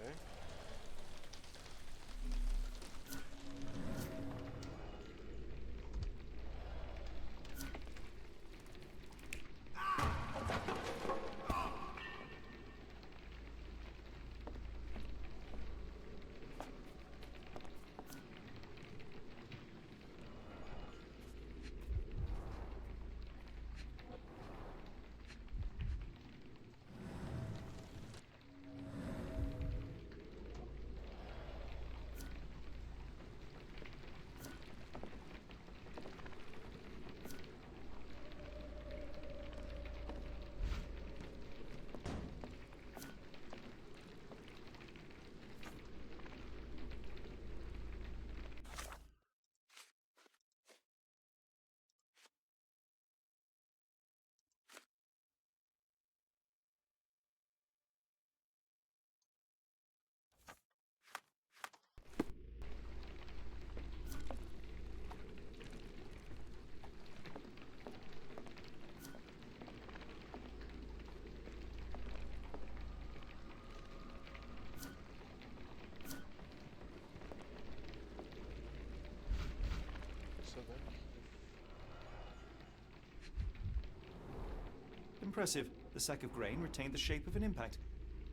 Impressive. The sack of grain retained the shape of an impact.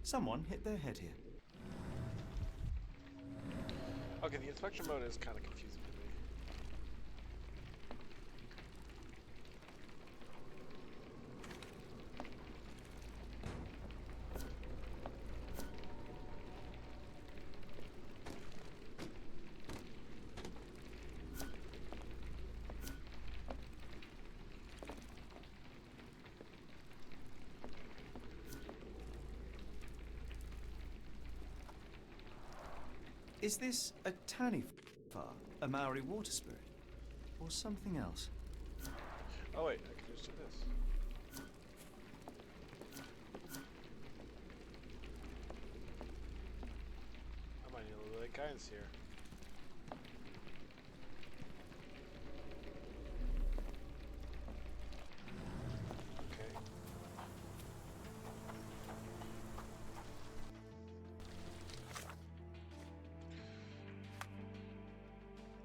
Someone hit their head here.
Okay, the inspection mode is kind of confusing to me.
Is this a Tanifar, a Maori water spirit, or something else?
Oh wait, I can just do this. I might need a little bit of guidance here. Okay.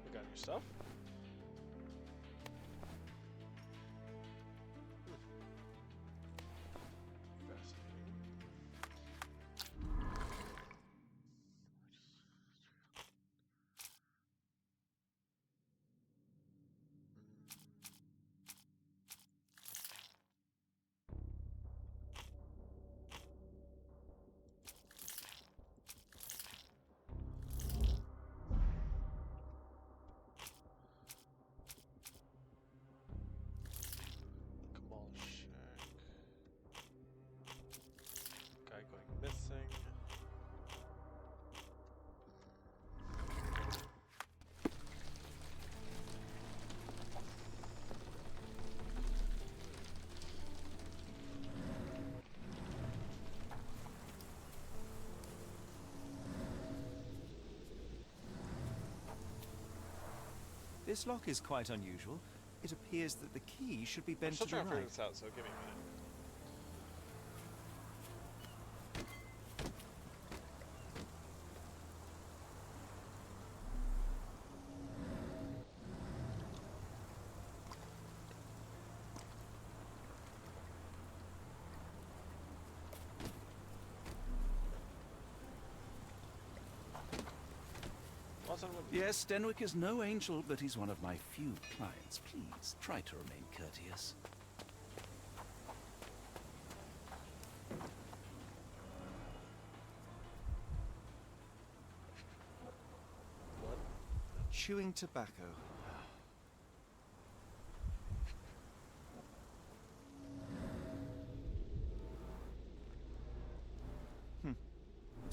We got new stuff. Guy going missing.
This lock is quite unusual. It appears that the key should be bent
I'm still
to the
trying to figure
right.
this out, so give me a minute.
Yes, Denwick is no angel, but he's one of my few clients. Please, try to remain courteous.
What?
Chewing tobacco.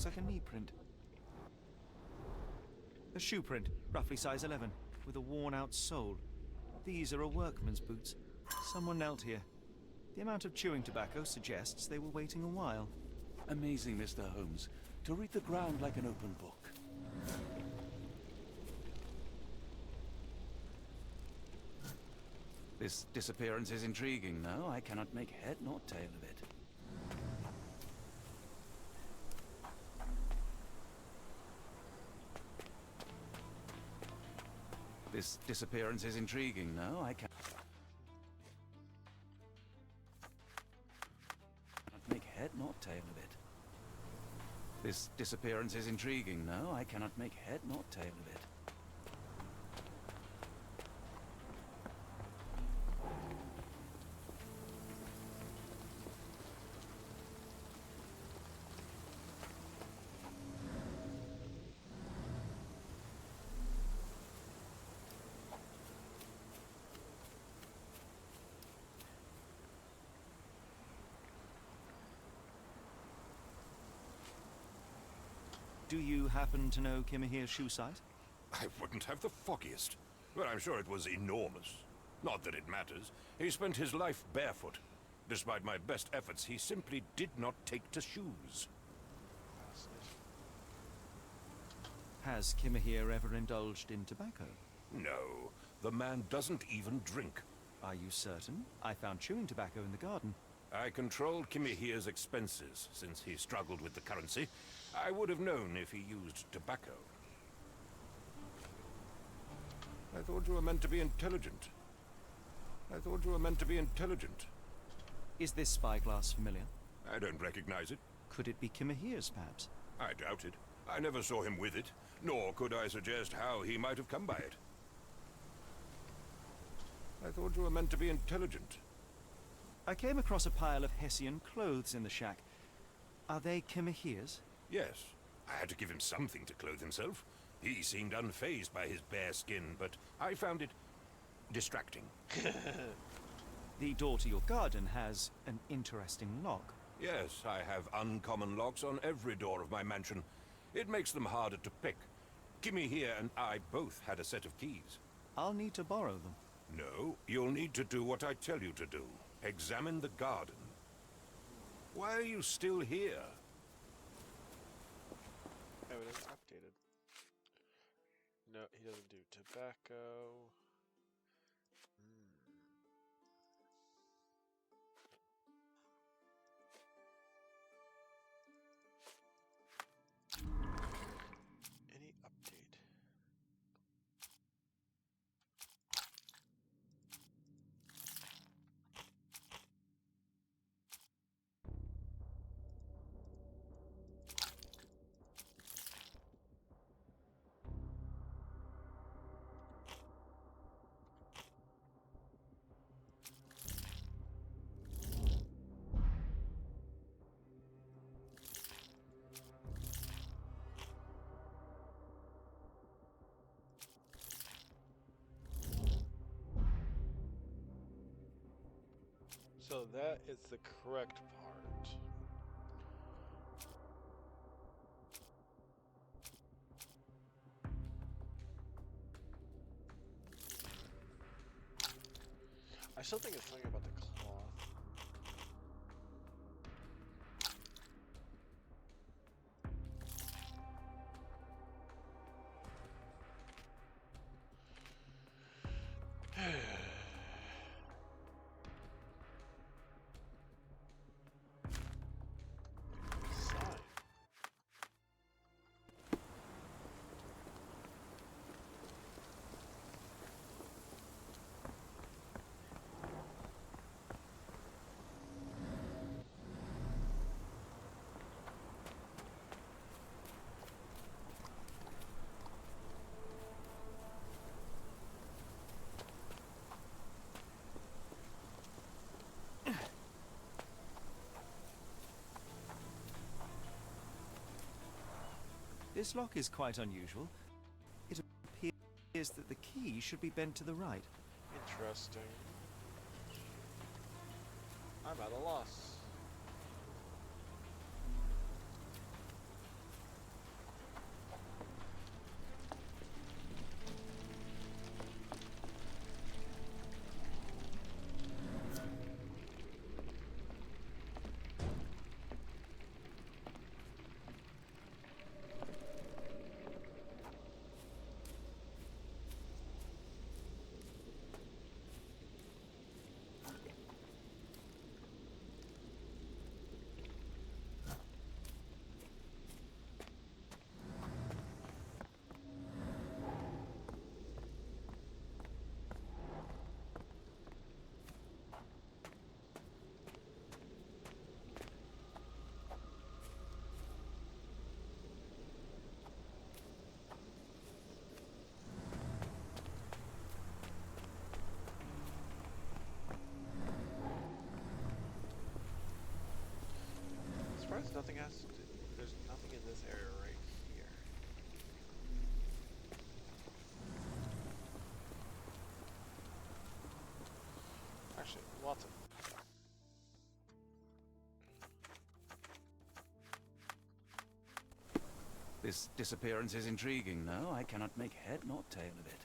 looks like a knee print. A shoe print, roughly size 11, with a worn-out sole. These are a workman's boots. Someone knelt here. The amount of chewing tobacco suggests they were waiting a while.
Amazing, Mr. Holmes. To read the ground like an open book. This disappearance is intriguing, no? I cannot make head nor tail of it. This disappearance is intriguing, no? I cannot make head nor tail of it. This disappearance is intriguing, no? I cannot make head nor tail of it.
Do you happen to know Kimahir's shoe size?
I wouldn't have the foggiest. But I'm sure it was enormous. Not that it matters. He spent his life barefoot. Despite my best efforts, he simply did not take to shoes.
Has Kimahir ever indulged in tobacco?
No, the man doesn't even drink.
Are you certain? I found chewing tobacco in the garden.
I controlled Kimahir's expenses since he struggled with the currency. I would have known if he used tobacco. I thought you were meant to be intelligent.
Is this spyglass familiar?
I don't recognize it.
Could it be Kimahir's, perhaps?
I doubt it. I never saw him with it, nor could I suggest how he might have come by it. I thought you were meant to be intelligent.
I came across a pile of Hessian clothes in the shack. Are they Kimahir's?
Yes. I had to give him something to clothe himself. He seemed unfazed by his bare skin, but I found it distracting.
The door to your garden has an interesting lock.
Yes, I have uncommon locks on every door of my mansion. It makes them harder to pick. Kimahir and I both had a set of keys.
I'll need to borrow them.
No, you'll need to do what I tell you to do. Examine the garden. Why are you still here?
Evidence updated. No, he doesn't do tobacco. Any update? So that is the correct part. I still think it's something about the cloth.
This lock is quite unusual. It appears that the key should be bent to the right.
Interesting. I'm at a loss. There's nothing there's nothing in this area right here. Actually, lots of.
This disappearance is intriguing, no? I cannot make head nor tail of it.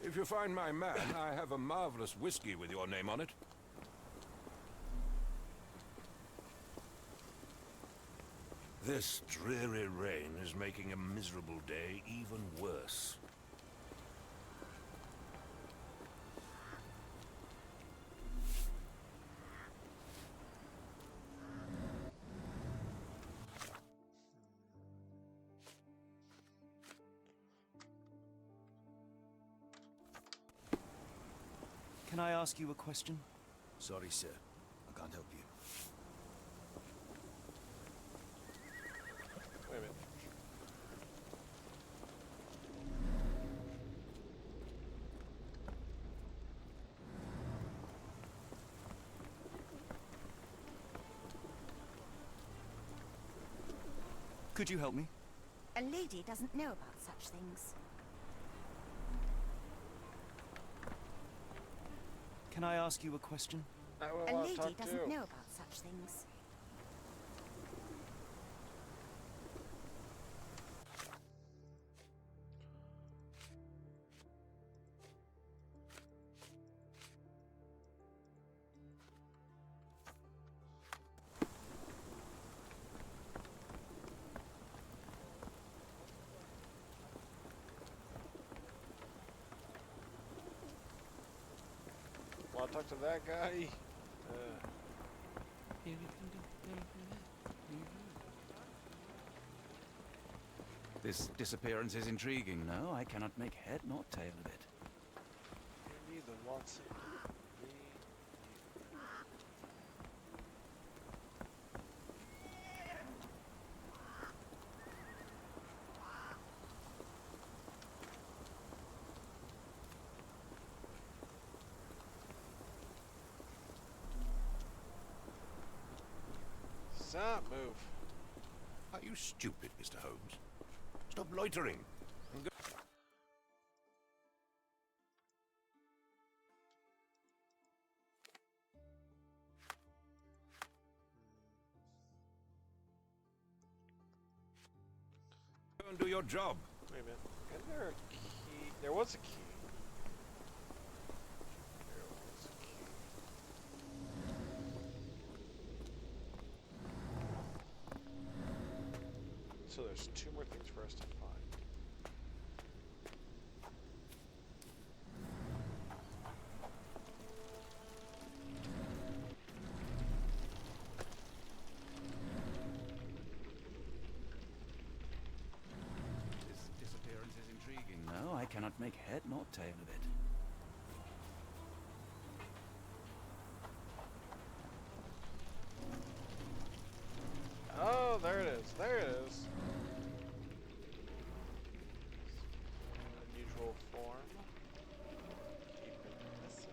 If you find my man, I have a marvelous whiskey with your name on it. This dreary rain is making a miserable day even worse.
Can I ask you a question?
Sorry, sir. I can't help you.
Wait a minute.
Could you help me?
A lady doesn't know about such things.
Can I ask you a question?
A lady doesn't know about such things.
Want to talk to that guy?
This disappearance is intriguing, no? I cannot make head nor tail of it.
Me neither, Watson. Me neither. Stop, move.
Are you stupid, Mr. Holmes? Stop loitering and go. Go and do your job.
Wait a minute. Isn't there a key? There was a key. There was a key. So there's two more things for us to find.
This disappearance is intriguing, no? I cannot make head nor tail of it.
Oh, there it is. There it is. Unusual form. Keep it missing.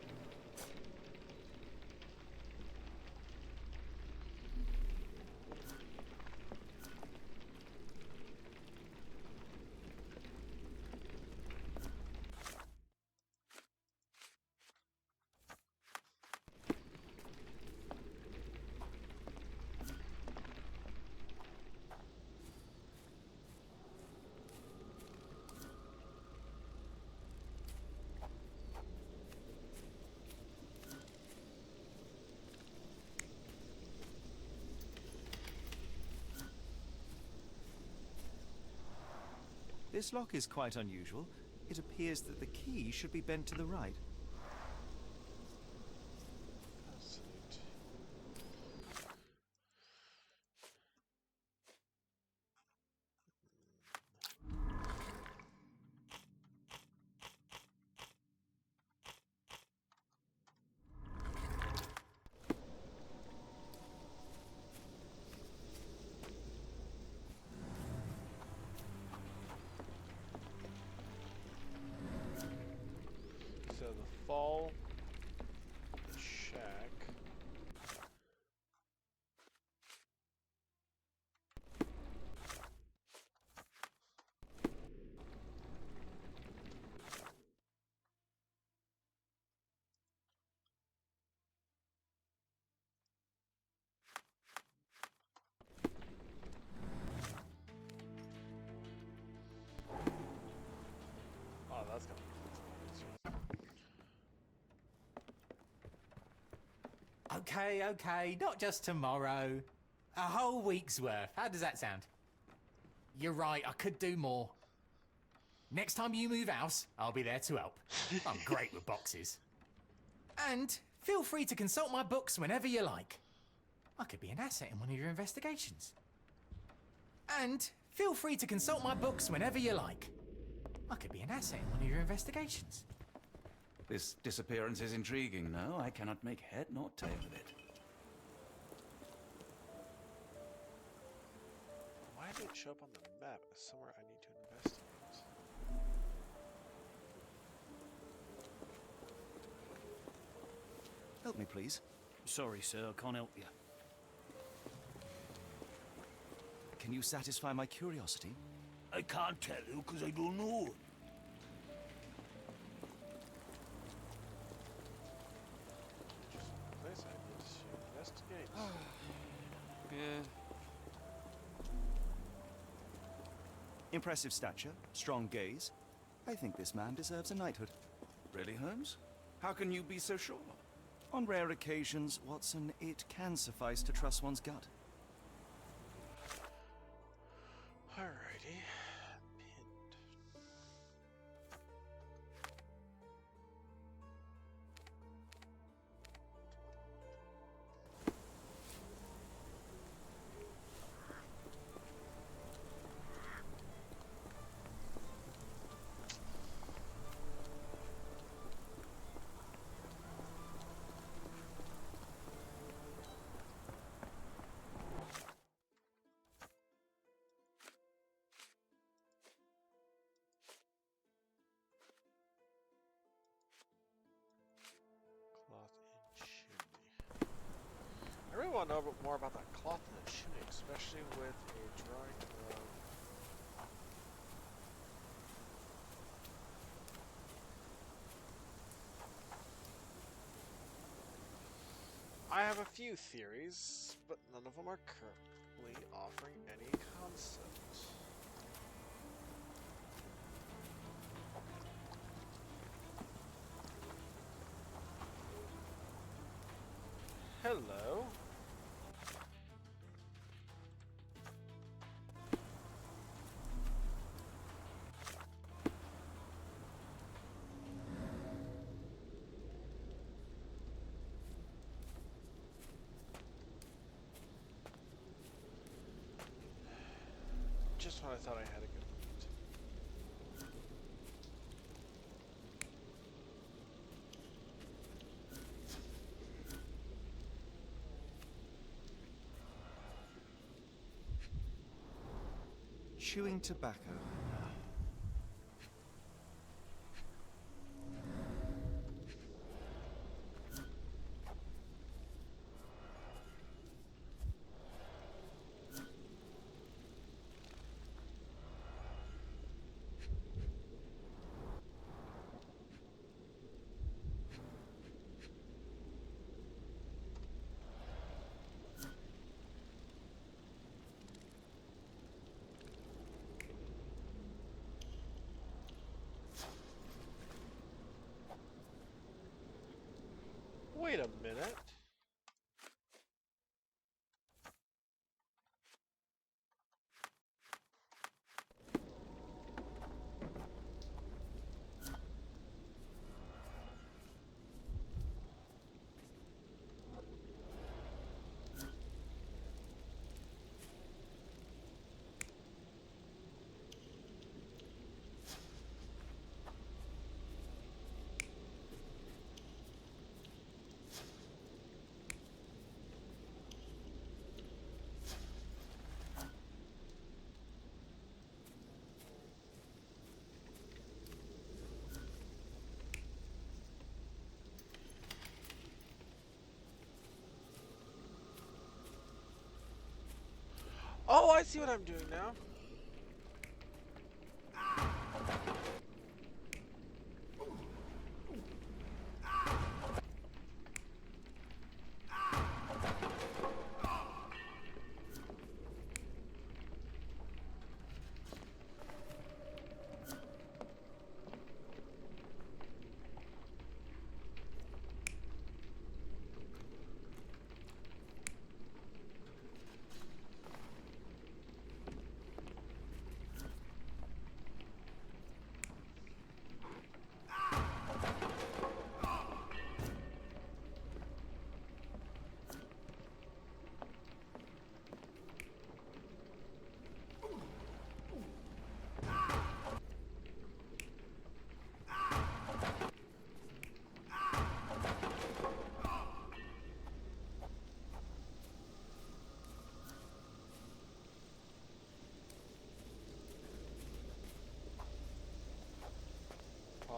This lock is quite unusual. It appears that the key should be bent to the right.
So the fall, the shack.
Okay, not just tomorrow. A whole week's worth. How does that sound? You're right, I could do more. Next time you move house, I'll be there to help. I'm great with boxes. And feel free to consult my books whenever you like. I could be an asset in one of your investigations. And feel free to consult my books whenever you like. I could be an asset in one of your investigations.
This disappearance is intriguing, no? I cannot make head nor tail of it.
Why did it show up on the map as somewhere I need to investigate?
Help me, please.
Sorry, sir, I can't help you.
Can you satisfy my curiosity?
I can't tell you because I don't know.
Place I need to investigate.
Good. Impressive stature, strong gaze. I think this man deserves a knighthood.
Really, Holmes? How can you be so sure?
On rare occasions, Watson, it can suffice to trust one's gut.
Alrighty. Pinned. Cloth and chimney. I really want to know more about that cloth and the chimney, especially with a drawing of... I have a few theories, but none of them are currently offering any concept. Hello. Just when I thought I had a good lead.
Chewing tobacco.
Wait a minute. Oh, I see what I'm doing now.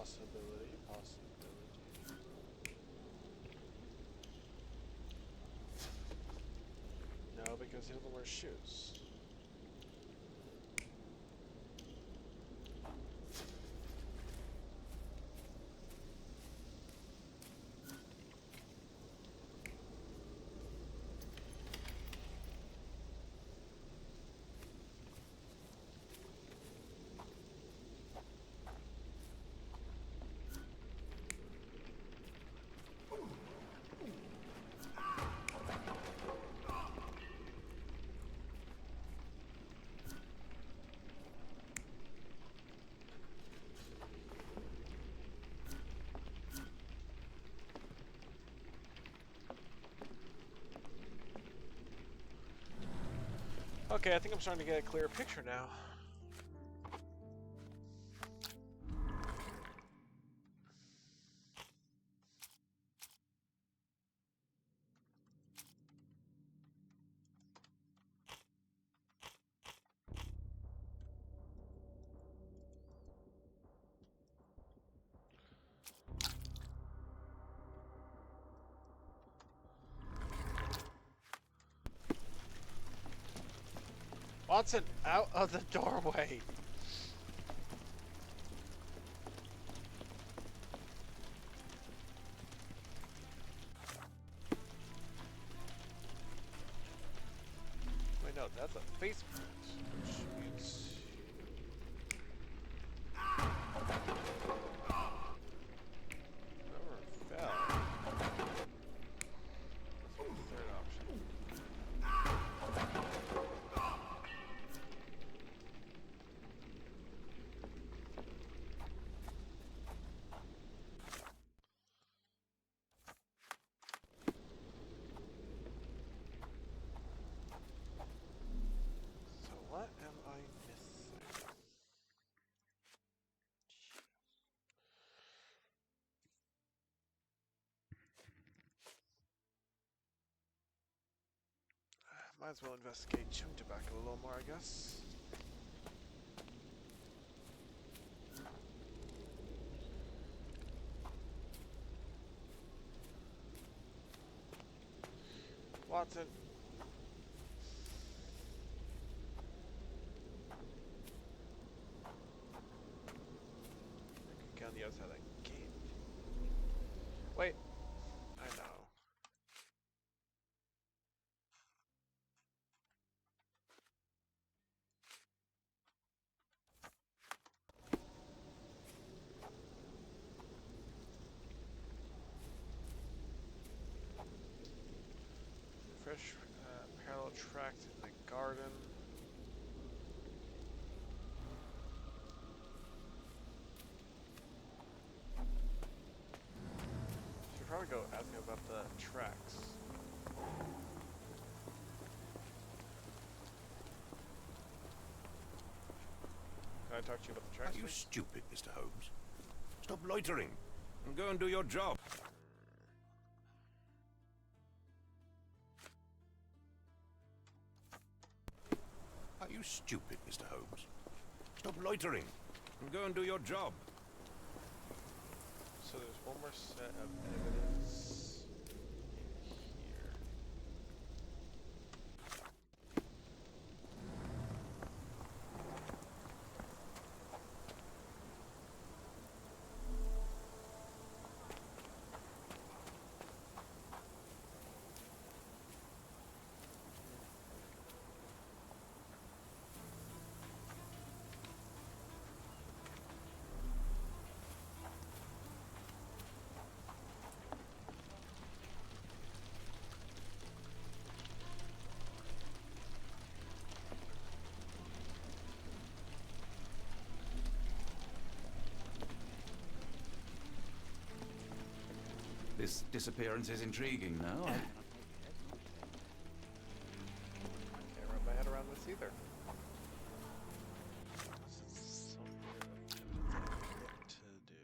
Possibility, possibility. No, because he doesn't wear shoes. Okay, I think I'm starting to get a clearer picture now. Watson, out of the doorway! Wait, no, that's a face print, which means... Whoever fell... That's the third option. So what am I missing? Might as well investigate chewing tobacco a little more, I guess. Watson. I could get on the other side of that gate. Wait. I know. Fresh parallel tracks in the garden. Should probably go ask him about the tracks. Can I talk to you about the tracks?
Are you stupid, Mr. Holmes? Stop loitering and go and do your job. Are you stupid, Mr. Holmes? Stop loitering and go and do your job.
So there's one more set of evidence in here.
This disappearance is intriguing, no?
Can't wrap my head around this either. This is some weird evidence I have yet to do.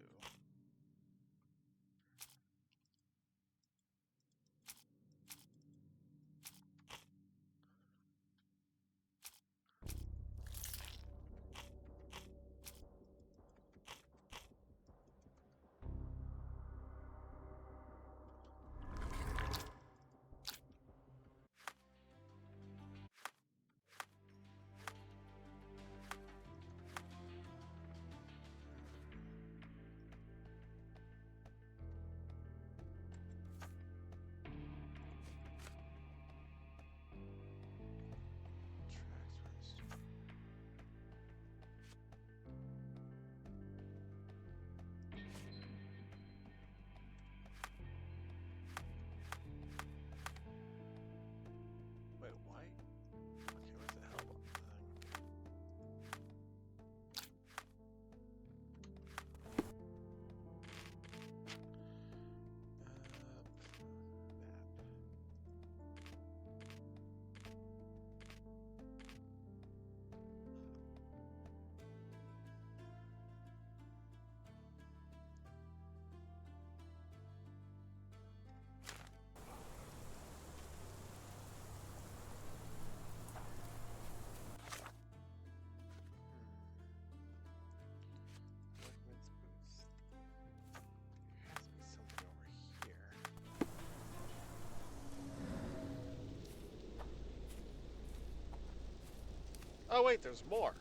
Oh wait, there's more.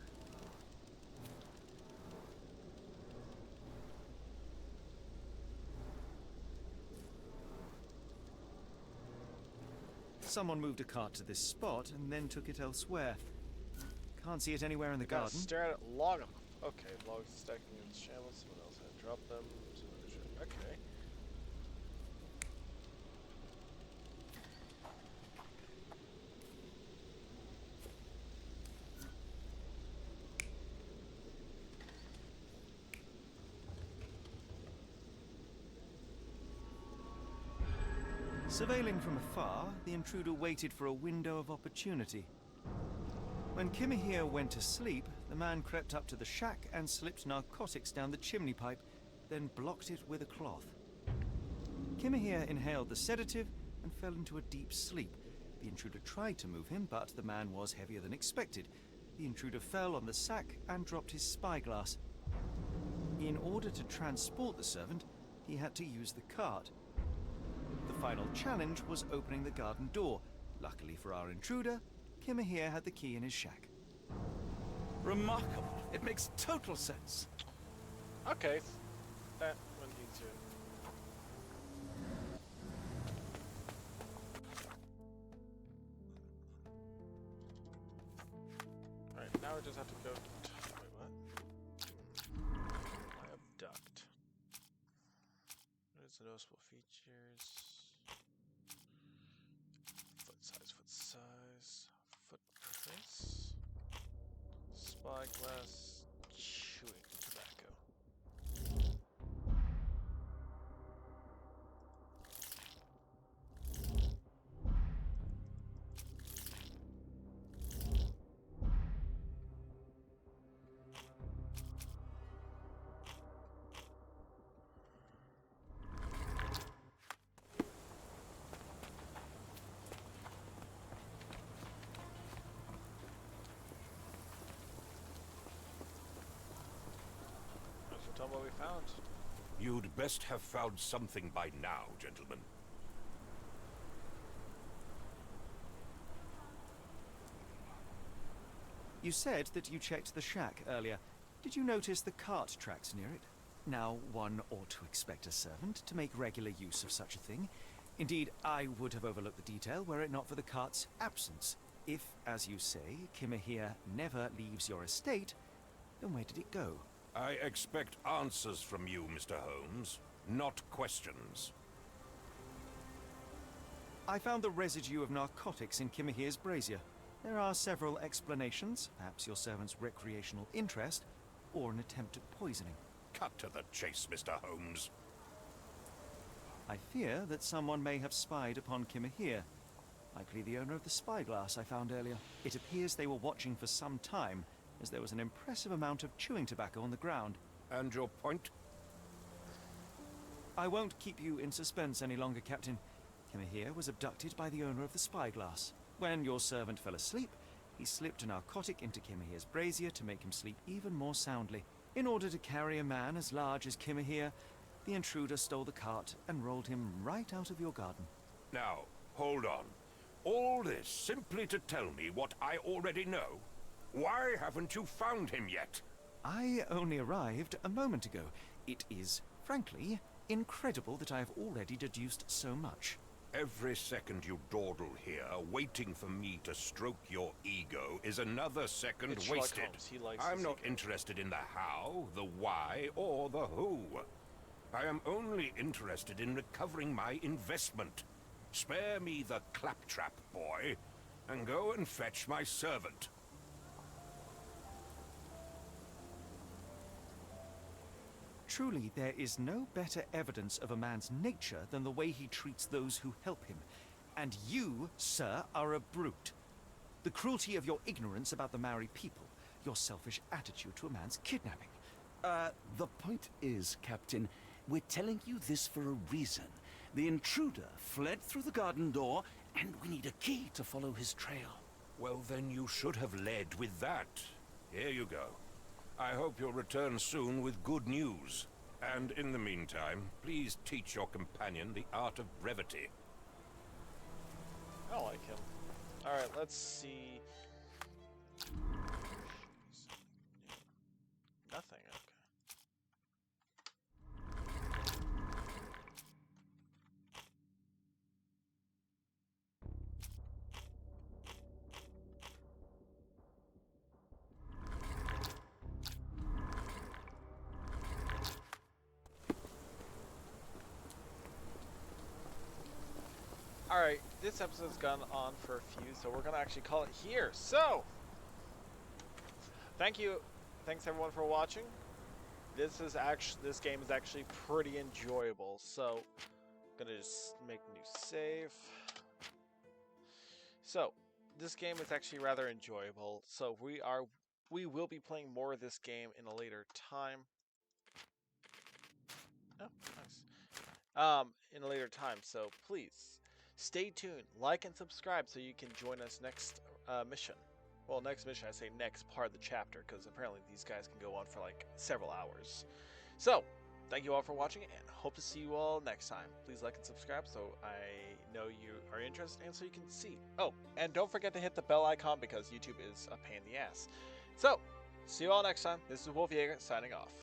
Someone moved a cart to this spot and then took it elsewhere. Can't see it anywhere in the
Gotta
garden.
stare at it long enough. Okay, logs stacking in shambles. Someone else had dropped them. Okay.
Surveilling from afar, the intruder waited for a window of opportunity. When Kimahir went to sleep, the man crept up to the shack and slipped narcotics down the chimney pipe, then blocked it with a cloth. Kimahir inhaled the sedative and fell into a deep sleep. The intruder tried to move him, but the man was heavier than expected. The intruder fell on the sack and dropped his spyglass. In order to transport the servant, he had to use the cart. The final challenge was opening the garden door. Luckily for our intruder, Kimahir had the key in his shack.
Remarkable. It makes total sense.
Okay. That went easier. Alright, now we just have to go... Wait, what? I abduct. What is the noticeable features? Foot size, footprints, spyglass, chewing tobacco. Tell me what we found.
You'd best have found something by now, gentlemen.
You said that you checked the shack earlier. Did you notice the cart tracks near it? Now, one ought to expect a servant to make regular use of such a thing. Indeed, I would have overlooked the detail were it not for the cart's absence. If, as you say, Kimahir never leaves your estate, then where did it go?
I expect answers from you, Mr. Holmes, not questions.
I found the residue of narcotics in Kimahir's brazier. There are several explanations, perhaps your servant's recreational interest, or an attempt at poisoning.
Cut to the chase, Mr. Holmes.
I fear that someone may have spied upon Kimahir. Likely the owner of the spyglass I found earlier. It appears they were watching for some time, as there was an impressive amount of chewing tobacco on the ground.
And your point?
I won't keep you in suspense any longer, Captain. Kimahir was abducted by the owner of the spyglass. When your servant fell asleep, he slipped a narcotic into Kimahir's brazier to make him sleep even more soundly. In order to carry a man as large as Kimahir, the intruder stole the cart and rolled him right out of your garden.
Now, hold on. All this simply to tell me what I already know? Why haven't you found him yet?
I only arrived a moment ago. It is, frankly, incredible that I have already deduced so much.
Every second you dawdle here, waiting for me to stroke your ego, is another second
It's Sherlock
wasted.
Holmes. He likes
I'm
his
not
ego.
interested in the how, the why, or the who. I am only interested in recovering my investment. Spare me the claptrap, boy, and go and fetch my servant.
Truly, there is no better evidence of a man's nature than the way he treats those who help him. And you, sir, are a brute. The cruelty of your ignorance about the Maori people, your selfish attitude to a man's kidnapping.
The point is, Captain, we're telling you this for a reason. The intruder fled through the garden door, and we need a key to follow his trail.
Well, then you should have led with that. Here you go. I hope you'll return soon with good news. And in the meantime, please teach your companion the art of brevity.
I like him. Alright, let's see. Alright, this episode's gone on for a few, so we're gonna actually call it here. So, thanks everyone for watching. This game is actually pretty enjoyable. So, gonna just make a new save. So, this game is actually rather enjoyable. So we will be playing more of this game in a later time. Oh, nice. In a later time. So please stay tuned, like and subscribe so you can join us next mission. Well, next mission, I say next part of the chapter, because apparently these guys can go on for like several hours. So, thank you all for watching, and hope to see you all next time. Please like and subscribe so I know you are interested, and so you can see. Oh, and don't forget to hit the bell icon, because YouTube is a pain in the ass. So, see you all next time. This is Wolf Jaeger, signing off.